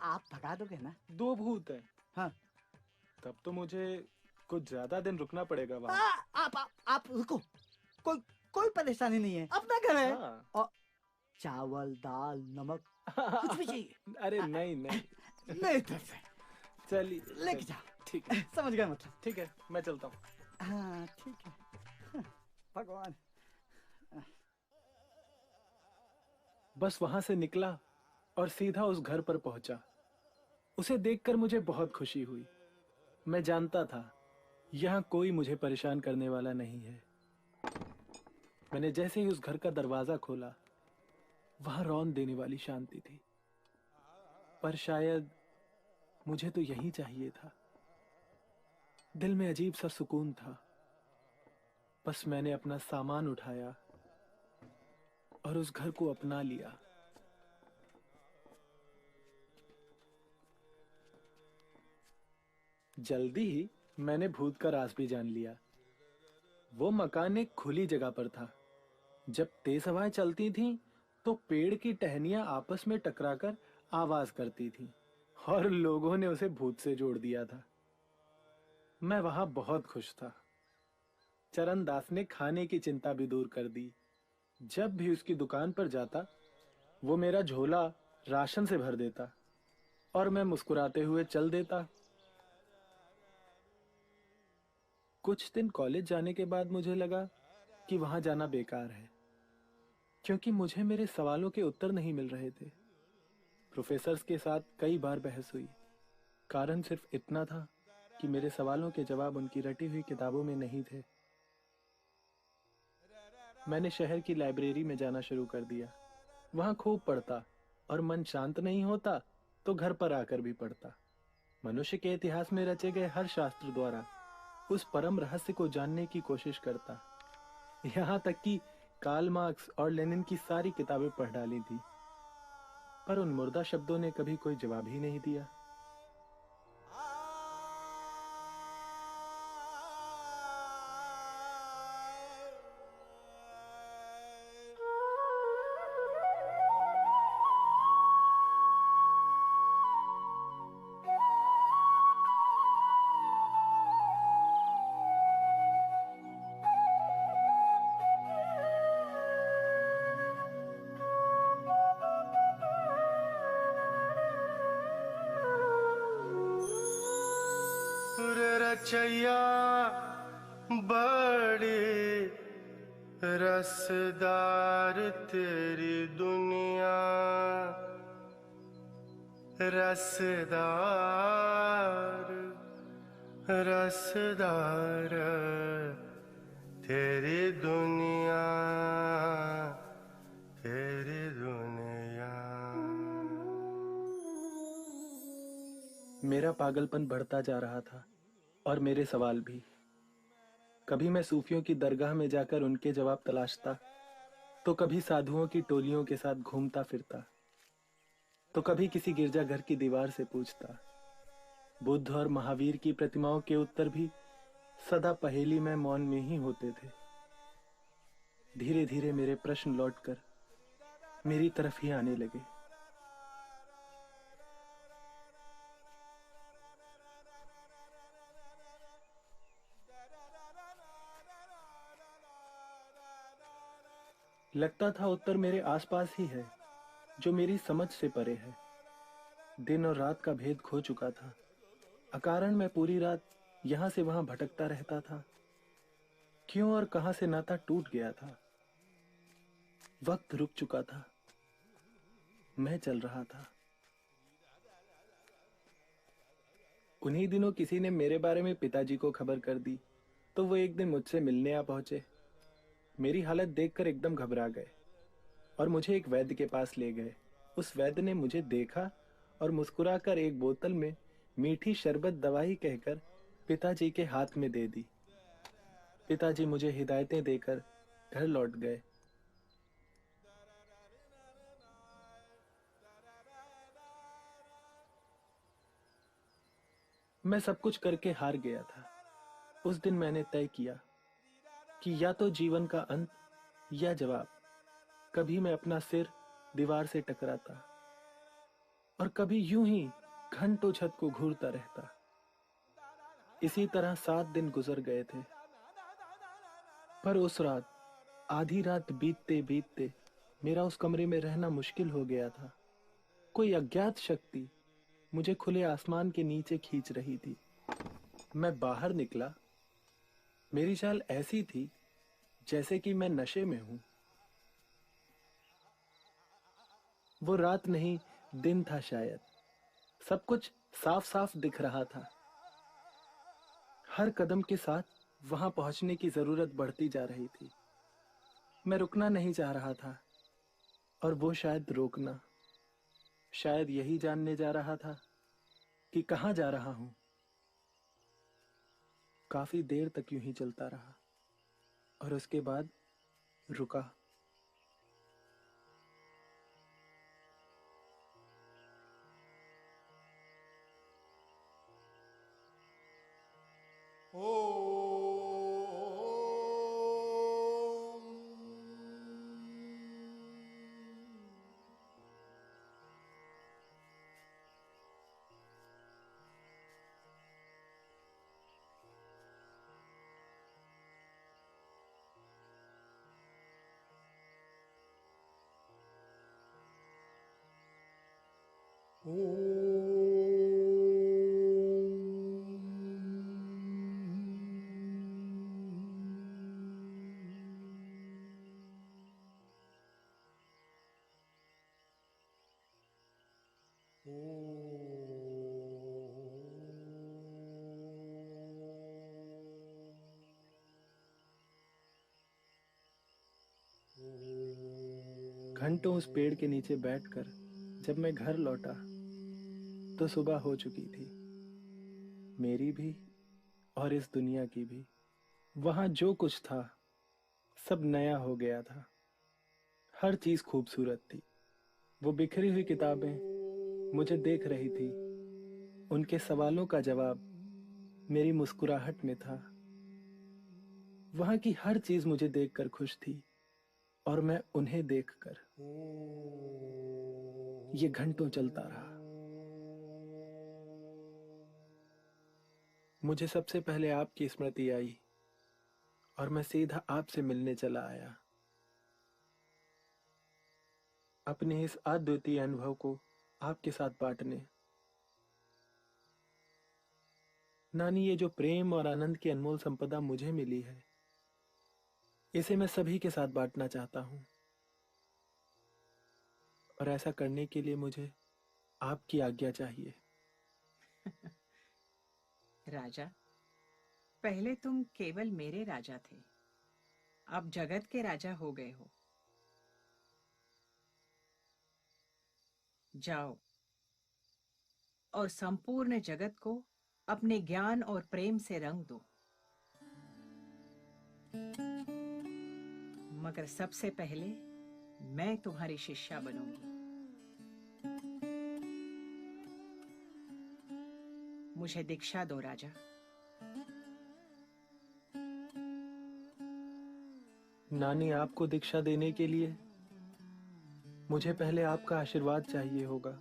आप भगा दोगे ना? 2 भूत है? हाँ। तब तो मुझे कुछ ज्यादा दिन रुकना पड़ेगा वहाँ। आप रुको, कोई परेशानी नहीं है, अपना घर है। हाँ। और चावल दाल नमक कुछ भी चाहिए? अरे नहीं नहीं मेरी तरफ से चलिए लेके जाओ। ठीक है, समझ गए मतलब? ठीक है, मैं चलता हूँ। हाँ ठीक है। भगवान। बस वहां से निकला और सीधा उस घर पर पहुंचा। उसे देखकर मुझे बहुत खुशी हुई। मैं जानता था यहाँ कोई मुझे परेशान करने वाला नहीं है। मैंने जैसे ही उस घर का दरवाजा खोला, वहां रौंद देने वाली शांति थी। पर शायद मुझे तो यही चाहिए था। दिल में अजीब सा सुकून था। बस मैंने अपना सामान उठाया और उस घर को अपना लिया। जल्दी ही मैंने भूत का राज भी जान लिया। वो मकान एक खुली जगह पर था। जब तेज हवाएं चलती थीं, तो पेड़ की टहनियां आपस में टकराकर आवाज करती थीं और लोगों ने उसे भूत से जोड़ दिया था। मैं वहां बहुत खुश था। चरण दास ने खाने की चिंता भी दूर कर दी। जब भी उसकी दुकान पर जाता, वो मेरा झोला राशन से भर देता और मैं मुस्कुराते हुए चल देता। कुछ दिन कॉलेज जाने के बाद मुझे लगा कि वहां जाना बेकार है, क्योंकि मुझे मेरे सवालों के उत्तर नहीं मिल रहे थे। प्रोफेसर्स के साथ कई बार बहस हुई। कारण सिर्फ इतना था कि मेरे सवालों के जवाब उनकी रटी हुई किताबों में नहीं थे। मैंने शहर की लाइब्रेरी में जाना शुरू कर दिया। वहां खूब पढ़ता और मन शांत नहीं होता तो घर पर आकर भी पढ़ता। मनुष्य के इतिहास में रचे गए हर शास्त्र द्वारा उस परम रहस्य को जानने की कोशिश करता। यहाँ तक कि कार्ल मार्क्स और लेनिन की सारी किताबें पढ़ डाली थी, पर उन मुर्दा शब्दों ने कभी कोई जवाब ही नहीं दिया। रचैया बड़ी रसदार तेरी दुनिया, रसदार रसदार तेरी दुनिया, तेरी दुनिया। मेरा पागलपन बढ़ता जा रहा था और मेरे सवाल भी। कभी मैं सूफियों की दरगाह में जाकर उनके जवाब तलाशता, तो कभी साधुओं की टोलियों के साथ घूमता फिरता, तो कभी किसी गिरजाघर की दीवार से पूछता। बुद्ध और महावीर की प्रतिमाओं के उत्तर भी सदा पहेली में मौन में ही होते थे। धीरे धीरे मेरे प्रश्न लौटकर मेरी तरफ ही आने लगे। लगता था उत्तर मेरे आसपास ही है, जो मेरी समझ से परे है। दिन और रात का भेद खो चुका था। अकारण मैं पूरी रात यहां से वहां भटकता रहता था। क्यों और कहां से नाता टूट गया था। वक्त रुक चुका था। मैं चल रहा था। उन्हीं दिनों किसी ने मेरे बारे में पिताजी को खबर कर दी, तो वो एक दिन मुझसे मिलने आ पहुंचे। मेरी हालत देखकर एकदम घबरा गए और मुझे एक वैद्य के पास ले गए। उस वैद्य ने मुझे देखा और मुस्कुराकर एक बोतल में मीठी शरबत दवाई कहकर पिताजी के हाथ में दे दी। पिताजी मुझे हिदायतें देकर घर लौट गए। मैं सब कुछ करके हार गया था। उस दिन मैंने तय किया कि या तो जीवन का अंत या जवाब। कभी मैं अपना सिर दीवार से टकराता और कभी यूं ही घंटों छत को घूरता रहता। इसी तरह 7 दिन गुजर गए थे। पर उस रात, आधी रात बीतते बीतते मेरा उस कमरे में रहना मुश्किल हो गया था। कोई अज्ञात शक्ति मुझे खुले आसमान के नीचे खींच रही थी। मैं बाहर निकला। मेरी चाल ऐसी थी जैसे कि मैं नशे में हूं। वो रात नहीं, दिन था शायद। सब कुछ साफ साफ दिख रहा था। हर कदम के साथ वहां पहुंचने की जरूरत बढ़ती जा रही थी। मैं रुकना नहीं चाह रहा था और वो शायद रोकना। शायद यही जानने जा रहा था कि कहां जा रहा हूं। काफी देर तक यूं ही चलता रहा और उसके बाद रुका। घंटों उस पेड़ के नीचे बैठकर जब मैं घर लौटा तो सुबह हो चुकी थी। मेरी भी और इस दुनिया की भी। वहां जो कुछ था सब नया हो गया था। हर चीज खूबसूरत थी। वो बिखरी हुई किताबें मुझे देख रही थी। उनके सवालों का जवाब मेरी मुस्कुराहट में था। वहां की हर चीज मुझे देखकर खुश थी और मैं उन्हें देखकर। ये घंटों चलता रहा। मुझे सबसे पहले आपकी स्मृति आई और मैं सीधा आपसे मिलने चला आया। अपने इस अद्वितीय अनुभव को आपके साथ बांटने। नानी, ये जो प्रेम और आनंद की अनमोल संपदा मुझे मिली है, इसे मैं सभी के साथ बांटना चाहता हूं। और ऐसा करने के लिए मुझे आपकी आज्ञा चाहिए। राजा, पहले तुम केवल मेरे राजा थे, अब जगत के राजा हो गए हो। जाओ और संपूर्ण जगत को अपने ज्ञान और प्रेम से रंग दो। मगर सबसे पहले मैं तुम्हारी शिष्या बनूंगी। मुझे दीक्षा दो राजा। नानी, आपको दीक्षा देने के लिए मुझे पहले आपका आशीर्वाद चाहिए होगा।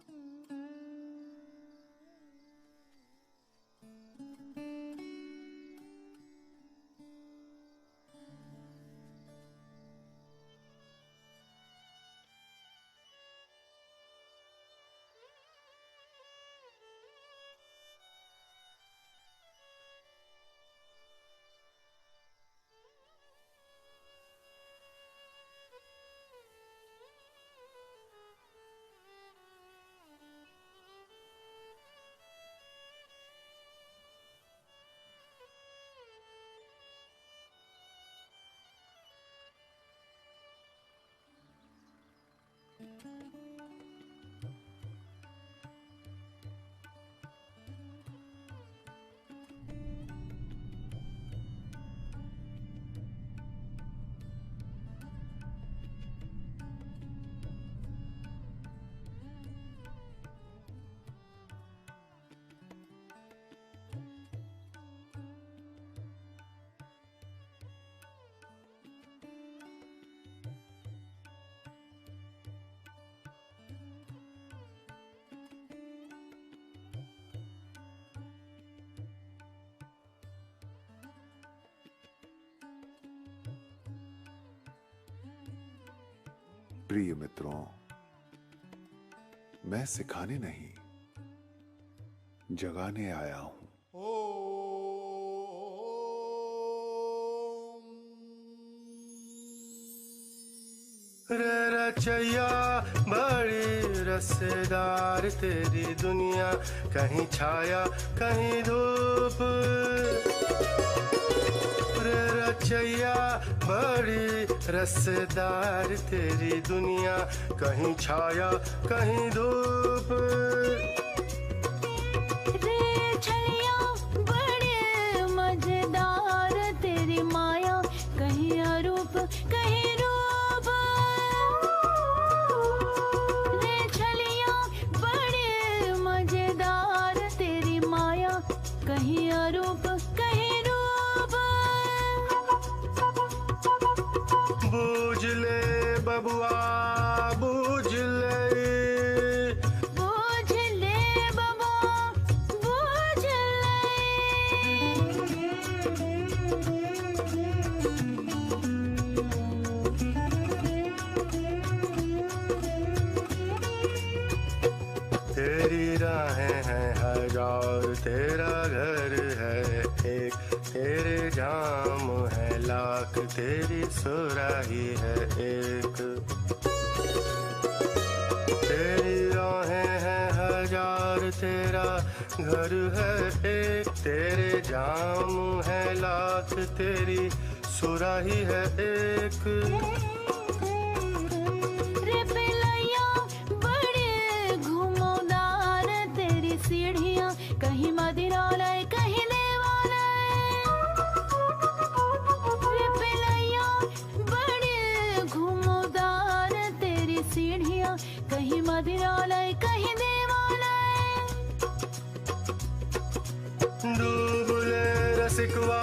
प्रिय मित्रों, मैं सिखाने नहीं, जगाने आया हूं। रे रचैया बड़ी रसेदार तेरी दुनिया, कहीं छाया कहीं धूप। रे रचैया बड़ी रसेदार तेरी दुनिया, कहीं छाया कहीं धूप। रे छलिया बड़े मजेदार तेरी माया, कहीं अरूप कहीं रूप। रे छलिया बड़े मजेदार तेरी माया, कहीं अरूप कहीं रूप। बूझ ले बबुआ बूझ ले, बूझ ले बबुआ बूझ तेरी राहें हैं हजार, तेरा घर है एक, तेरे जाम है लाख, तेरी सुराही है एक। तेरी राहें हैं हजार, तेरा घर है एक, तेरे जाम है लाख, तेरी सुराही है एक। रे पिलैया बड़े घुमौदार तेरी सीढ़ियाँ, कहीं मदिरालय कहीं देवालय। रे पिलैया बड़े घुमौदार तेरी सीढ़ियाँ, कहीं मदिरालय कहीं देवालय। डूब ले रसिकवा